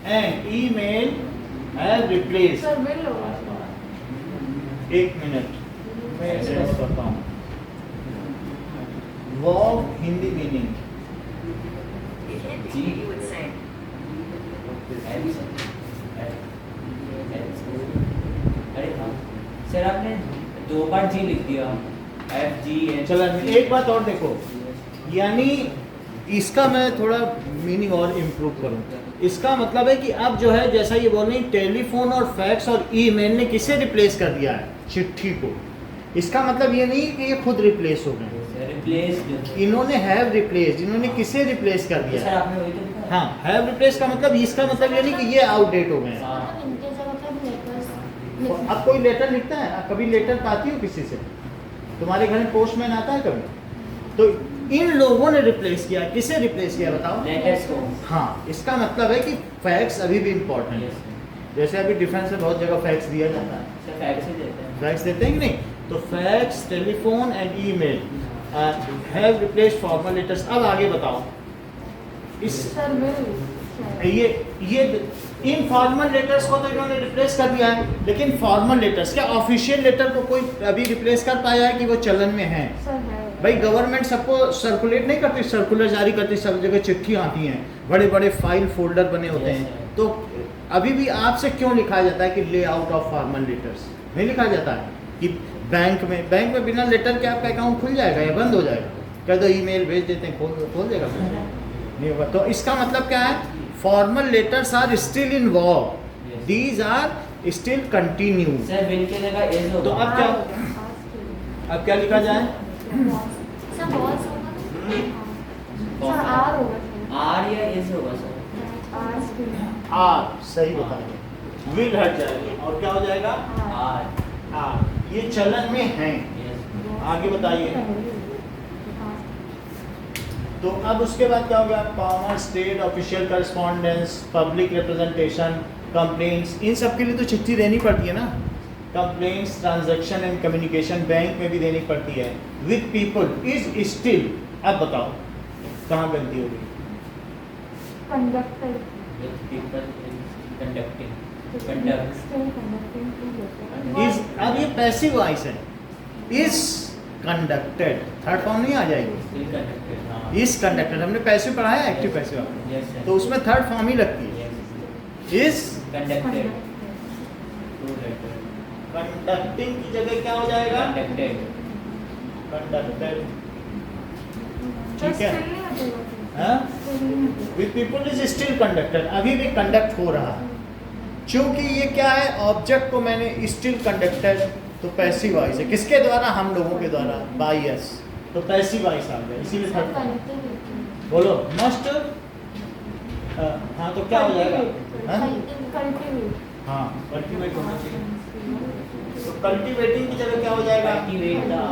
and email have replaced. Sir, will होगा. एक मिनट मैं एड्रेस करता हूँ। Walk Hindi meaning In Hindi, you would say, अरे हाँ सर, आपने 2 बार जी लिख दिया। FG चलो एक बात और देखो, यानी इसका मैं थोड़ा मीनिंग और इम्प्रूव करूँ। इसका मतलब है कि अब जो है, जैसा ये बोल रही, टेलीफोन और फैक्स और ईमेल ने किसे रिप्लेस कर दिया है? चिट्ठी को। इसका मतलब ये नहीं कि ये खुद रिप्लेस हो गए, रिप्लेस। इन्होंने हैव रिप्लेस्ड। इन्होंने किसे रिप्लेस कर दिया सर है? आपने वही तो लिखा। हाँ, हैव रिप्लेस का मतलब, इसका मतलब ये नहीं कि ये आउटडेट हो गए हैं। हाँ। मतलब इनके जगह पे लेटर्स अब कोई लेटर लिखता है? आप कभी लेटर पाती हो किसी से? तुम्हारे घर में पोस्टमैन आता है कभी? तो इन लोगों ने रिप्लेस किया। किसे रिप्लेस किया बताओ? लेटर्स को। हाँ, इसका मतलब है कि फैक्स अभी भी इम्पोर्टेंट है। जैसे अभी डिफेंस में बहुत जगह फैक्स दिया जाता है, सर फैक्स ही देते हैं। फैक्स देते हैं कि नहीं? तो fax, telephone and email have replaced formal letters. अब आगे बताओ। इस Sir, will. ये इनफॉर्मल लेटर्स को तो इन्होंने रिप्लेस कर दिया है, लेकिन फॉर्मल लेटर्स, क्या ऑफिशियल लेटर को कोई अभी रिप्लेस कर पाया है कि वो चलन में है? Sir, है. भाई गवर्नमेंट सबको सर्कुलेट नहीं करती, सर्कुलर जारी करती, सब जगह चिट्ठी आती हैं, बड़े बड़े फाइल फोल्डर बने होते Yes, हैं। sir. तो अभी भी आपसे क्यों लिखा जाता है कि ले आउट ऑफ फॉर्मल लेटर्स? नहीं लिखा जाता है कि बैंक में बिना लेटर के आपका अकाउंट खुल जाएगा या बंद हो जाएगा? कह दो ईमेल भेज देते हैं, खोल देगा, नहीं होगा। तो इसका मतलब क्या है? Formal letters are still in vogue, Yes. These are still continue. Sir will की जगह इज तो होगा। अब क्या, अब क्या लिखा जाए? सब बहुत होगा। Sir, R होगा. sir. आर या इज होगा सर। R still. आर सही बताएंगे, विल हट जाएगा और क्या हो जाएगा? आर। आर। ये चलन में है। यस। आगे बताइए। तो अब उसके बाद क्या हो गया? Common, state, official correspondence, public representation, complaints, इन सब के लिए तो चिट्ठी देनी पड़ती है ना। Complaints, transaction and communication bank में भी देनी पड़ती है। विद पीपल इज स्टिल, अब बताओ कहाँ गलती होगी? Conducted. People conducting. Conduct. Still conducting to letter. Is, अब ये पैसिव वॉइस है। इज कंडक्टेड, थर्ड फॉर्म नहीं आ जाएगी? Still conducted. हाँ। इज कंडक्टेड, हमने पैसिव पढ़ा है, एक्टिव पैसिव आपने, यस सर। तो उसमें थर्ड फॉर्म ही लगती है। Is conducted. Conducted. To letter. Conducting की जगह क्या हो जाएगा? कंडक्टेड। कंडक्टेड। Sir, ठीक है। still नहीं हटेगा. With people is still conducted, अभी भी कंडक्ट हो रहा है। क्योंकि ये क्या है, ऑब्जेक्ट को मैंने स्टिल कंडक्टेड, तो पैसिव वॉइस है, किसके द्वारा, हम लोगों के द्वारा, बाय अस, तो पैसिव वॉइस आ गया, इसीलिए थर्ड। बोलो मस्ट, हाँ तो क्या हो जाएगा, हाँ कल्टीवेट होना चाहिए, तो कल्टीवेटिंग की जगह क्या हो जाएगा, Cultivate the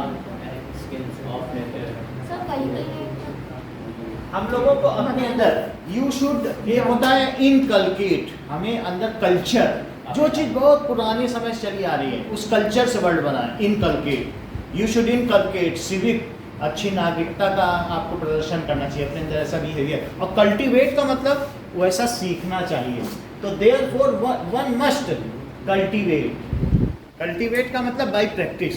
skills of letter. Sir cultivate हम लोगों को अपने अंदर यू शुड, ये होता है इनकलकेट, हमें अंदर कल्चर, जो चीज़ बहुत पुराने समय से चली आ रही है उस कल्चर से वर्ड बना है, inculcate, you should inculcate civic, अच्छी नागरिकता का आपको प्रदर्शन करना चाहिए, अपने अंदर ऐसा बिहेवियर, और कल्टीवेट का मतलब वैसा सीखना चाहिए, तो therefore one must cultivate, cultivate का मतलब बाय प्रैक्टिस,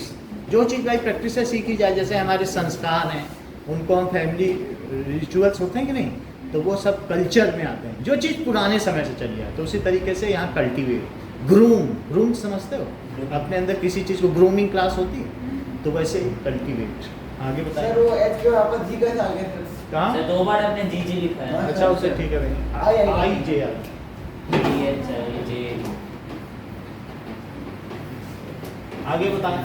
जो चीज़ बाय प्रैक्टिस से सीखी जाए, जैसे हमारे संस्कार हैं उनको हम फैमिली रिचुअल्स होते हैं कि नहीं, तो वो सब कल्चर में आते हैं, जो चीज़ पुराने समय से चली है, तो उसी तरीके से यहाँ कल्टीवेट, ग्रूम समझते हो, अपने अंदर किसी चीज़ को ग्रूमिंग क्लास होती है, तो वैसे ही कल्टीवेट। आगे सर बताइए, वो एच के वहाँ पर जी कैसे आ गया सर? कहाँ, सर 2 बार आपने जी लिखा है। अच्छा उससे ठीक है भाई, आई जे आर, THIJ। आगे बताएं,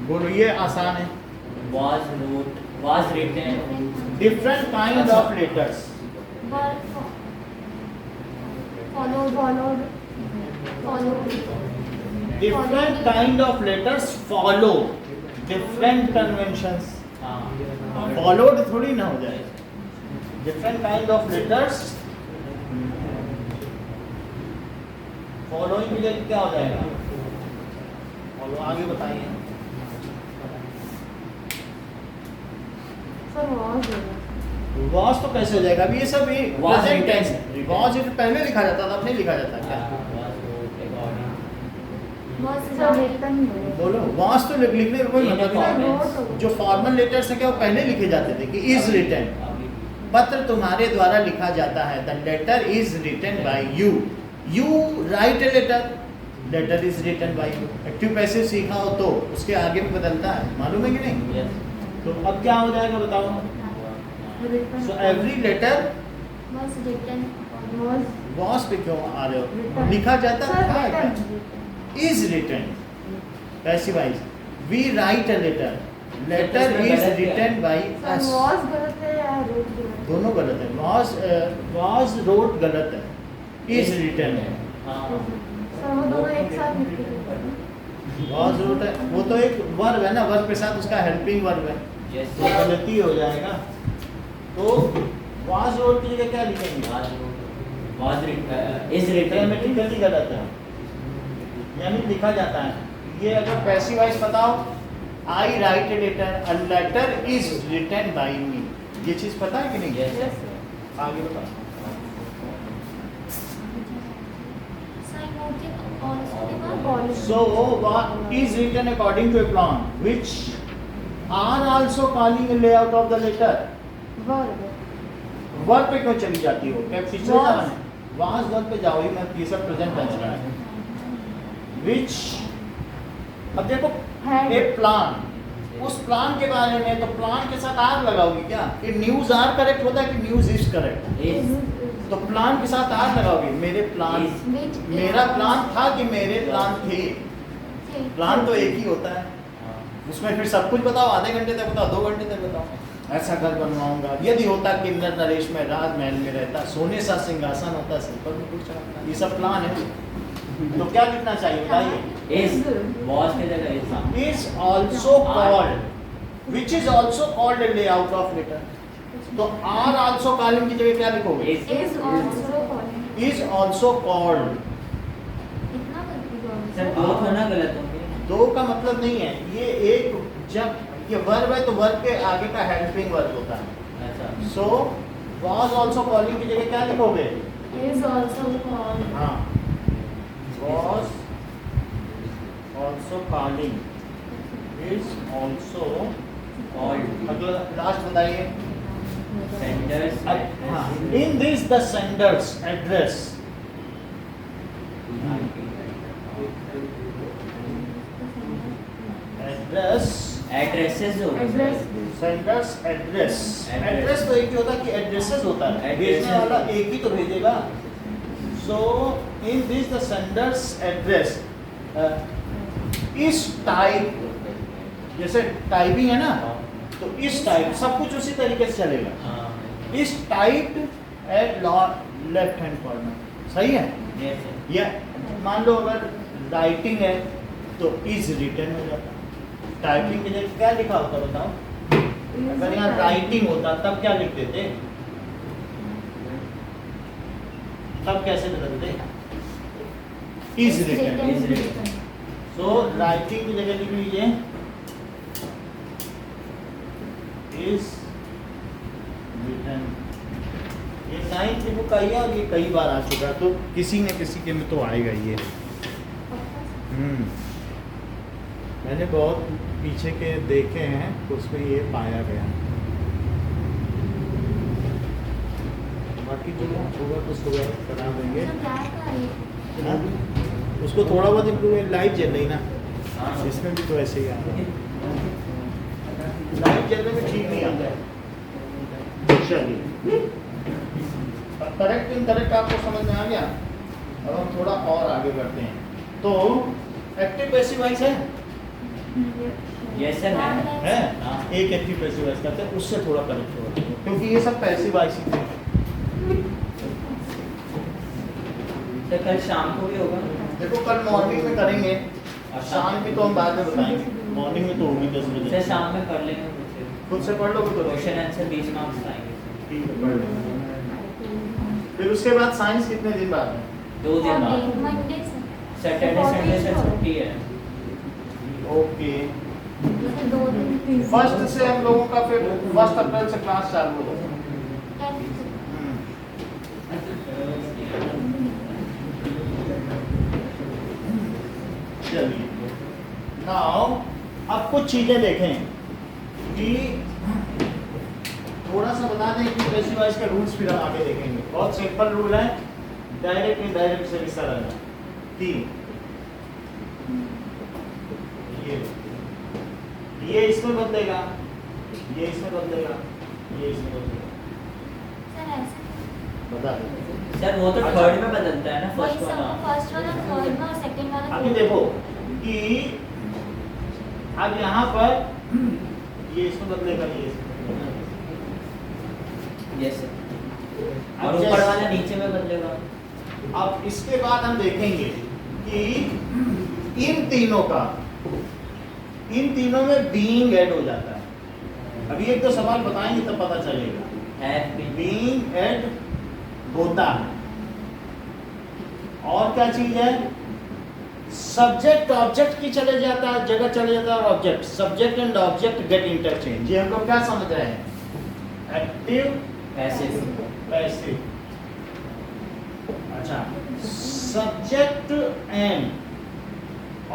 बोलो, ये आसान है, Was wrote, was written, different kind of letters, different kind of letters follow different conventions, हाँ, फॉलोड थोड़ी ना हो जाए, different kind of letters following के क्या हो जाएगा, फॉलो, आगे बताइए, वॉज तो कैसे हो जाएगा, अभी ये सब Was प्रेजेंट written. टेंस है, वॉज पहले लिखा जाता था, अब नहीं लिखा जाता क्या, was wrote according. बोलो, वॉज तो लिखने का कोई In मतलब नहीं, accordance. जो फॉर्मल लेटर्स है क्या वो पहले लिखे जाते थे कि इज रिटन, अभी पत्र तुम्हारे द्वारा लिखा जाता है, the letter is written by you, you write a letter, letter is written by you, active passive सीखा हो तो उसके आगे भी बदलता है, मालूम है कि नहीं, yes. तो अब क्या हो जाएगा बताओ, सो एवरी लेटर, वॉज पे क्यों आ रहे हो, लिखा जाता था क्या, is written, passive voice, we write a letter, letter is written by us, दोनों गलत है, वॉज रोट गलत है, इज रिटन है, हाँ, वॉज रोट है, वो तो एक वर्ब है ना, वर्ब के साथ उसका हेल्पिंग वर्ब है, yes. तो गलती हो जाएगा, तो वॉज रोट की जगह क्या लिखेंगे, Was written, is written. Grammatically गलत है, यानी लिखा जाता है, ये अगर पैसिव वॉइस बताओ, I write a letter, a letter is written by me, ये चीज पता है कि नहीं, Yes. आगे बताओ, so what is written according to a plan which are also calling a layout of the letter, verb पे क्यों चली जाती हो, क्या पिछले जमाने, वाज वर्ब पे जाओ, ही मैं ये सब प्रेजेंट टेंस रहा है, विच, अब देखो एक प्लान, उस प्लान के बारे में, तो प्लान के साथ आर लगाओगी क्या, कि न्यूज आर करेक्ट होता है कि न्यूज इज करेक्ट, Is. तो प्लान के साथ आर लगाओगी, मेरे प्लान, मेरा प्लान था कि मेरे प्लान थे, प्लान तो एक ही होता है, उसमें फिर सब कुछ बताओ, आधे घंटे तक बताओ, 2 घंटे तक बताओ, ऐसा घर बनवाऊंगा, यदि होता किन्नर नरेश में राजमहल में रहता, सोने सा सिंहासन होता, सिर पर मुकुट चढ़ाता, ये सब प्लान है, तो क्या लिखना चाहिए बताइए, Is. Was के जगह is. is also called, which is also called a layout of letter, तो are also calling की जगह क्या लिखोगे, Is. is also called, sir दो होना गलत होंगे. दो का मतलब नहीं है, ये एक, जब ये वर्ब है तो वर्ब के आगे का हेल्पिंग वर्ब होता है, ऐसा. सो was also calling की जगह क्या लिखोगे, हाँ, was also calling, is also Called. अगला लास्ट बताइए, Senders. हाँ, in this the sender's address, address addresses हो गए सेंडर्स एड्रेस। Address। एड्रेस तो एक ही होता है कि एड्रेसेस होता है, Addresses भेजने वाला होता है। एक ही तो भेजेगा। So in this the sender's address is type, जैसे टाइपिंग है ना, तो इस टाइप सब कुछ उसी तरीके से चलेगा। हाँ इस type at left hand corner, सही है। Yes sir. या मान लो अगर राइटिंग है तो इज रिटन हो जाता। टाइपिंग के जगह क्या लिखा होता बताओ? अगर यहाँ राइटिंग होता तब क्या लिखते थे? तब कैसे बदलते? Is written. Is written। So writing की जगह लिख लीजिए इज रिटन। ये 9th बुक आई है और ये कई बार आ चुका है, तो किसी न किसी के में तो आएगा ये। मैंने बहुत पीछे के देखे हैं, उसमें ये पाया गया। बाकी जो होगा तो सुबह करा देंगे। हाँ? उसको थोड़ा बहुत इम्प्रूव, लाइट जल रही ना, इसमें भी तो ऐसे ही आ रहा है। लाइट जलने में ठीक नहीं आता है। चलिए, करेक्ट इनकरेक्ट आपको समझ में आ गया। अब हम थोड़ा और आगे बढ़ते हैं। तो एक्टिव पैसिव वॉइस है, यस सर है? एक एक्टिव पैसिव वॉइस करते हैं, उससे थोड़ा करेक्ट होगा, क्योंकि ये सब पैसिव वॉइस ही थे। सर कल शाम को भी होगा। देखो कल मॉर्निंग में करेंगे, और शाम की तो हम बाद में बताएंगे। मॉर्निंग में तो होगी 10 सर बजे। शाम में कर लेंगे खुद से। खुद से पढ़ लोगे तो क्वेश्चन आंसर 20 मार्क्स आएंगे। ठीक है, पढ़ लेंगे। फिर उसके बाद साइंस कितने दिन बाद है? 2 दिन बाद। मंडे से सैटरडे संडे से छुट्टी है। ओके। 2 दिन। फर्स्ट से हम लोगों का फिर 1 अप्रैल से क्लास चालू होगा। चलिए, नाउ अब कुछ चीजें देखें कि थोड़ा सा बता दें कि पैसिव वॉइस के रूल्स फिर हम आगे देखेंगे। बहुत सिंपल रूल है, डायरेक्ट इनडायरेक्ट से हिस्सा रहना। 3 ये इसमें बदलेगा, ये इसमें बदलेगा, ये इसमें बदलेगा। सर ऐसे बता दो। सर वो तो अच्छा। थर्ड में बदलता है ना, वही फर्स्ट सब वाला। फर्स्ट वाला थर्ड में और सेकंड वाला अभी fourth। देखो कि अब यहाँ पर ये इसमें बदलेगा, ये इसमें बदलेगा। Yes sir. अब और ऊपर जैसे- वाला नीचे में बदलेगा। अब इसके बाद हम देखेंगे कि इन तीनों में बीइंग ऐड हो जाता है। अभी एक तो सवाल बताएंगे तब पता चलेगा। Have been. बीइंग ऐड होता है। और क्या चीज है? सब्जेक्ट ऑब्जेक्ट की चले जाता है, जगह चले जाता है object. Subject and object get interchange. ये हम लोग क्या समझ रहे हैं? Active passive. पैसिव। अच्छा, सब्जेक्ट एंड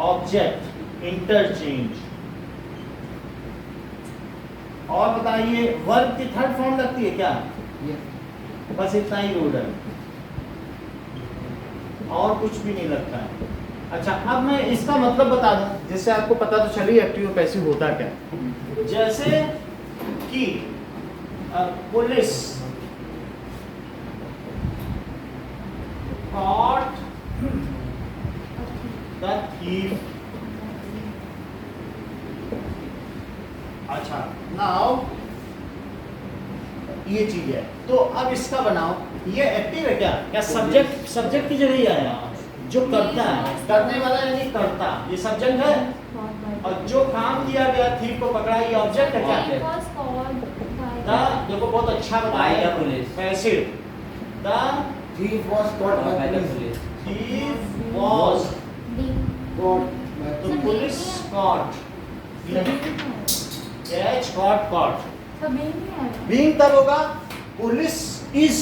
ऑब्जेक्ट इंटरचेंज। और बताइए, वर्ब की थर्ड फॉर्म लगती है क्या? बस इतना ही रूल है, और कुछ भी नहीं लगता है। अच्छा, अब मैं इसका मतलब बता दूं जिससे आपको पता तो चलिए एक्टिव और पैसिव होता क्या। जैसे कि पुलिस caught the thief। अच्छा, नाउ ये चीज है, तो अब इसका बनाओ। ये एक्टिव है क्या? क्या सब्जेक्ट की जगह ही आया, जो करता है, करने वाला यानी करता, ये सब्जेक्ट है। और जो काम किया गया थीफ को पकड़ा, ये ऑब्जेक्ट है क्या? He was called by the, देखो बहुत अच्छा By बताया, the police। Passive. The Thief was caught by by the police. police। thief was, being Caught by तो Sir, police being caught, catch caught। So being here. Being तब होगा police is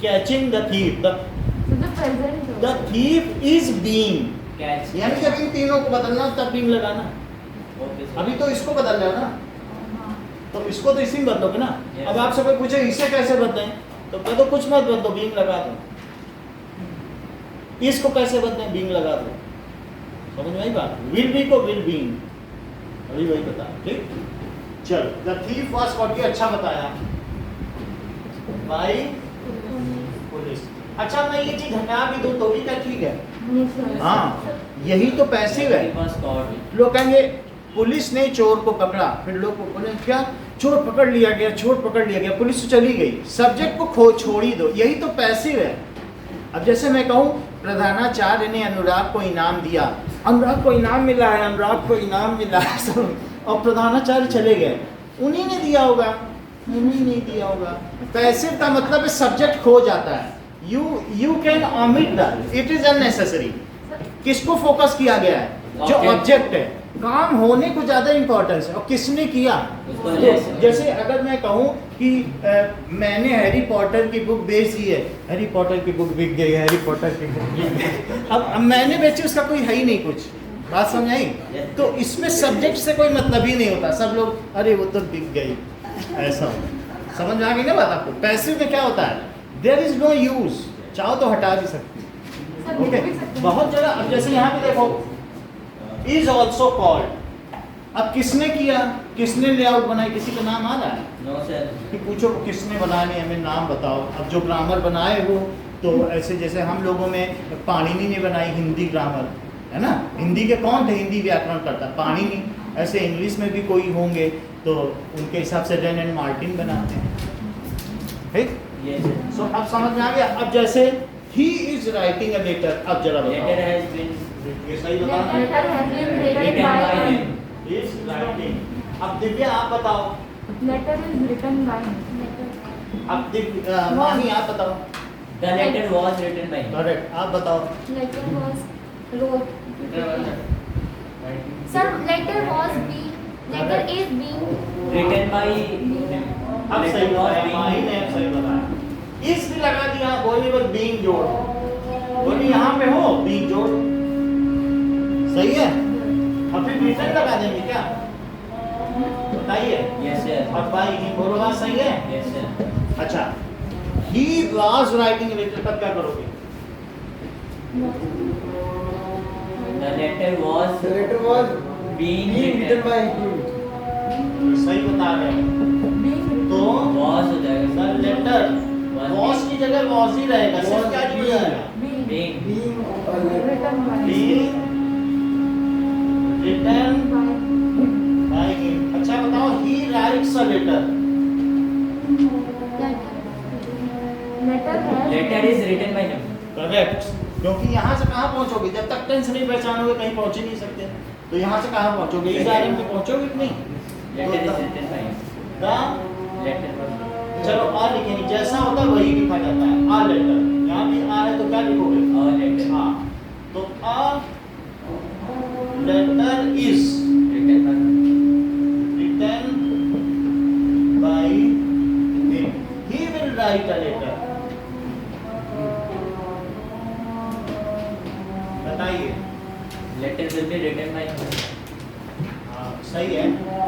catching the thief, So the present. The thief is being. Catch. यानी जब इन तीनों को बदलना तब being लगाना। Okay sir. अभी तो इसको बदल रहे हो ना, हाँ. तो इसको तो इसी में बदलोगे ना। Yes. अब आपसे कोई पूछे इसे कैसे बदलें, तो कह दो कुछ मत बदलो, बीइंग लगा दो। इसको कैसे बदलें, बीइंग लगा दो। समझ में आई बात? विल बी को विल बीइंग, अभी वही बता, ठीक। चल, द थीफ वाज कॉट, ये अच्छा बताया भाई पुलिस। अच्छा, मैं ये चीज हटा भी दूं तो भी क्या ठीक है? हाँ, यही तो पैसिव है। He was caught. लोग कहेंगे पुलिस ने चोर को पकड़ा, फिर लोग बोले क्या चोर पकड़ लिया गया, चोर पकड़ लिया गया, पुलिस तो चली गई, सब्जेक्ट को छोड़ ही दो, यही तो पैसिव है। अब जैसे मैं कहूँ प्रधानाचार्य ने अनुराग को इनाम दिया, अनुराग को इनाम मिला है, अनुराग को इनाम मिला है और प्रधानाचार्य चले गए, उन्हीं ने दिया होगा, उन्हीं ने दिया होगा। पैसिव का मतलब है सब्जेक्ट खो जाता है, you can omit that, it is unnecessary. किसको फोकस किया गया है? जो ऑब्जेक्ट है, काम होने को ज्यादा इंपॉर्टेंस है और किसने किया। उसको तो जैसे अगर मैं कहूँ कि मैंने हैरी पॉटर की बुक बेच दी है, हैरी पॉटर की बुक बिक गई, हैरी पॉटर की बुक बिक गई, अब मैंने बेची, उसका कोई है ही नहीं कुछ, बात समझ आई? तो इसमें सब्जेक्ट से कोई मतलब ही नहीं होता, सब लोग अरे वो तो बिक गई, ऐसा समझ में आ गई ना बात आपको। पैसिव में क्या होता है? देयर इज नो यूज, चाहो तो हटा भी सकते हैं, ओके। बहुत जगह, अब जैसे यहाँ पे देखो इज ऑल्सो कॉल्ड, अब किसने किया, किसने लेआउट बनाई, किसी का नाम आ रहा है? No sir. कि पूछो किसने बनाया, नहीं हमें नाम बताओ। अब जो ग्रामर बनाए वो तो ऐसे जैसे हम लोगों में पाणिनि ने बनाई हिंदी ग्रामर, है ना, हिंदी के कौन थे, हिंदी व्याकरण करता पाणिनि। ऐसे इंग्लिश में भी कोई होंगे तो उनके हिसाब से रेन एंड मार्टिन बनाते हैं, ठीक। Yes sir. सो अब समझ में आ गया। अब जैसे ही इज राइटिंग अ लेटर, अब जरा Letter बताओ has been ये सही बताना Letter has been written written by by him. him. Is writing. अब दिव्या आप बताओ, Letter is written by him. अब माही आप बताओ, The letter was written by him. Correct, आप बताओ। Letter was wrote. Letter was written Sir, letter was being. Letter is being. written by अब सही letter was बताया, being माही ने अब सही बताया। इस भी लगा दिया, बोली बस बीइंग जोड़, बोली यहाँ पे हो बीइंग जोड़, सही है। अब फिर रिटर्न लगा देंगे क्या, बताइए। Yes sir. अब भाई ही बोलो, बात सही है। Yes sir. अच्छा, ही वाज राइटिंग लेटर, तब क्या करोगे? The letter was The letter was being written written. by him. सही बता रहे हैं तो Was हो जाएगा द sir. लेटर वॉज की जगह वॉज ही रहेगा, सिर्फ क्या जुड़ जाएगा? Being. Being a letter. Written by him. Being written by him. अच्छा बताओ, he writes a letter. Letter has. Letter is written by him. Correct, क्योंकि यहाँ से कहाँ पहुँचोगे, जब तक टेंस नहीं पहचानोगे कहीं पहुँच ही नहीं सकते। तो यहाँ से कहाँ पहुँचोगे, इस आर्म पे पहुँचोगे कि नहीं? Letter is written by him. The Letter was. चलो आ लिखेंगे, जैसा होता है वही लिखा जाता है। आ लेटर, यहाँ भी आ है तो क्या लिखोगे? A letter. हाँ, तो a letter is Written by. written by him. He will write a letter. बताइए। Letter will be written by him. हाँ, सही है।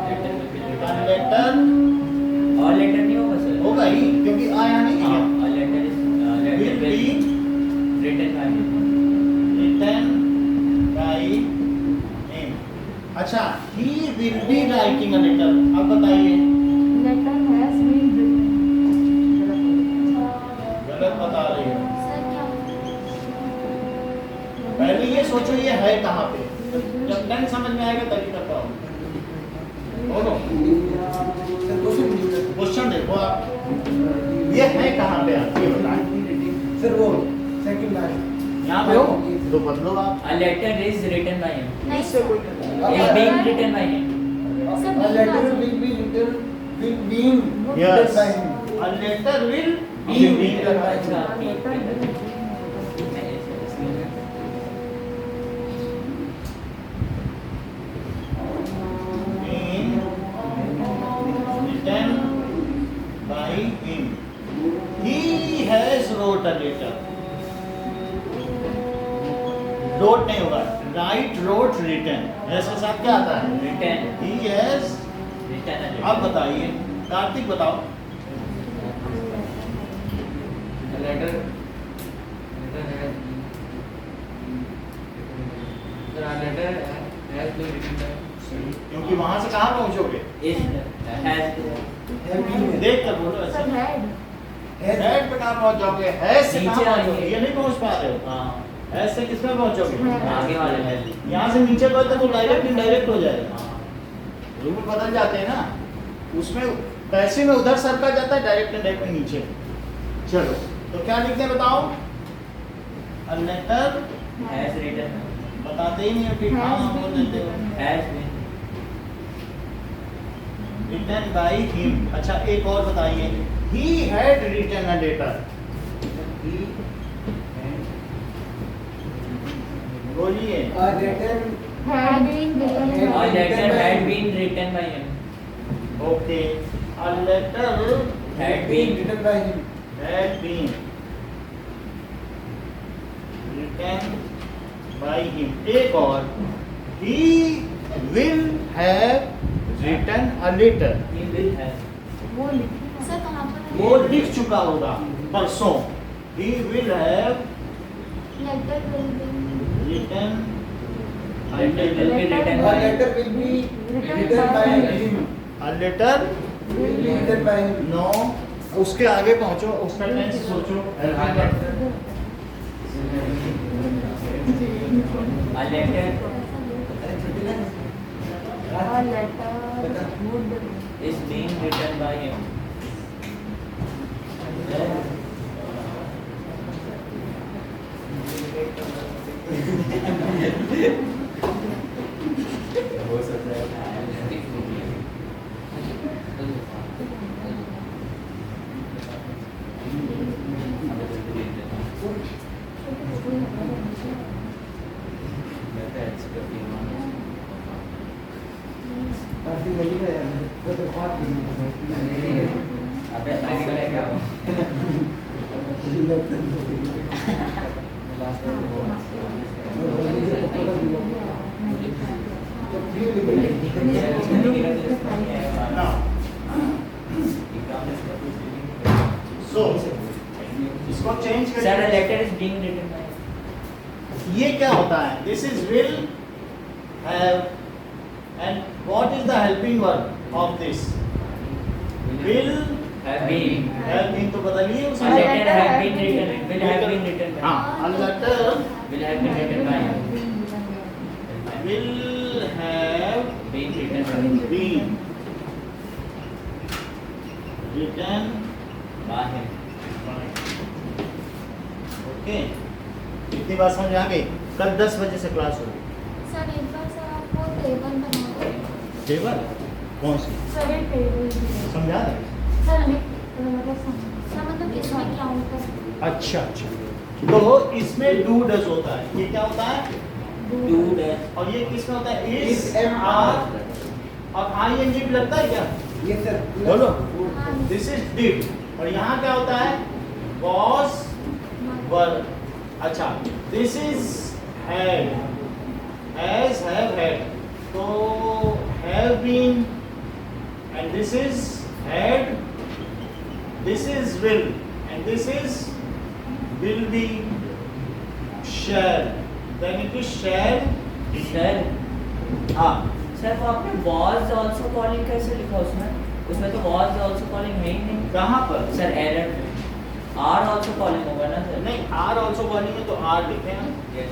Letter will be written A by him. letter और लेटर नहीं होगा सर। होगा ही, क्योंकि आया नहीं है। A letter is Will letter be will written by him. written by him. अच्छा, he will be writing a letter. अब बताइए। Letter has been written. गलत बता रही है। Sir, क्या? पहले ये सोचो ये है कहाँ पे, जब टेंस समझ में आएगा तभी कर पाओ। बोलो, क्वेश्चन देखो आप, ये है कहाँ पे, आप ये बताएं। Sir, वो second line. यहाँ पे हो तो बदलो आप। A letter is written by him. नहीं इससे sir. कोई Is being written by him. Sir, A being letter was- will be written, will being Yes. written by him. A letter will be Being written written by by अच्छा, him. being Being written by him. He has wrote a letter. Wrote नहीं होगा, write, wrote, written. ऐसे साथ क्या आता है? written. He has। Written a अब letter. बताइए, कार्तिक बताओ। A letter has sir, our letter has been written by क्योंकि वहां से कहाँ पहुंचोगे? इस हैज देख कर बोलो ऐसे। सब हेड हेड पे कहाँ पहुंच जाओगे? हैज से नीचे कहाँ तो पहुंचोगे? आएंगे। ये नहीं पहुंच पा रहे हो। हाँ हैज से किसमें पहुंचोगे? आगे वाले में यहाँ से नीचे गए तो डायरेक्ट इनडायरेक्ट हो जाएगा। हाँ रूल बदल जाते हैं ना, उसमें पैसे में उधर सरका जाता है, डायरेक्ट इनडायरेक्ट में नीचे। चलो तो क्या लिखते हैं बताओ? अ लेटर हैज रिटन बताते ही नहीं हो कि हाँ हाँ बोल देते हो। Has been written by him. अच्छा एक और बताइए, he had written a letter. बोलिए। A letter had been written A by letter had been written by him okay, a letter had been written by him. had been written by him। एक और, he will have written a letter। he will have वो लिखी sir कहाँ पर वो लिख चुका होगा परसों। he will have letter will be written a letter will be letter। written A by letter will be written by him. a letter Will be written by him. no, उसके आगे पहुंचो, उसका टेंस सोचो। a letter a letter would is being written by him अबे आगे करेगा Now, so इसको change sir a करिए। letter is being written by him ये क्या होता है? This is will have, and what is the helping verb of this? Will have been have been तो बदलिए a उसमें। letter have been written will have been written by हाँ, a letter will have been written by him will have being written by him been written by him okay. इतनी बात समझ आ गई? कल 10 बजे से क्लास होगी। सर एक बार सर आपको टेबल बना दो टेबल कौन सी सर ये टेबल समझा रहे? सर मतलब इसमें क्या होता है अच्छा अच्छा, तो इसमें डू डज होता है। ये क्या होता है? do does और ये किसमें होता है? Is Is, am am, are और आई एन जी भी लगता है क्या? Yes sir. बोलो। हाँ दिस इज डिड। और यहाँ क्या होता है? Was were. अच्छा, this is had, has have had, तो have been, and this is had, this is will, and this is will be, shall, then it is shall. Sir हाँ, sir वो आपने was also calling कैसे लिखा उसमें तो was also calling है ही नहीं कहाँ पर? Sir error are also calling होगा ना सर नहीं, आर ऑल्सो कॉलिंग है तो आर लिखे हैं यस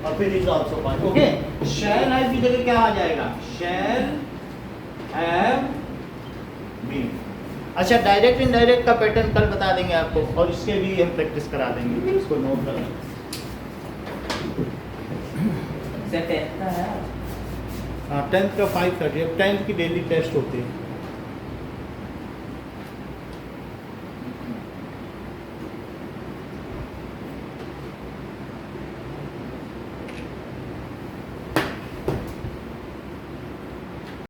और फिर is also calling. Okay, shall have की जगह क्या आ जाएगा? Shall have been. अच्छा, डायरेक्ट इनडायरेक्ट का पैटर्न कल बता देंगे आपको, और इसके भी हम प्रैक्टिस करा देंगे, इसको नोट कर लें। सर 10th का है हाँ, 10th का 5:30, अब 10th की डेली टेस्ट होती है।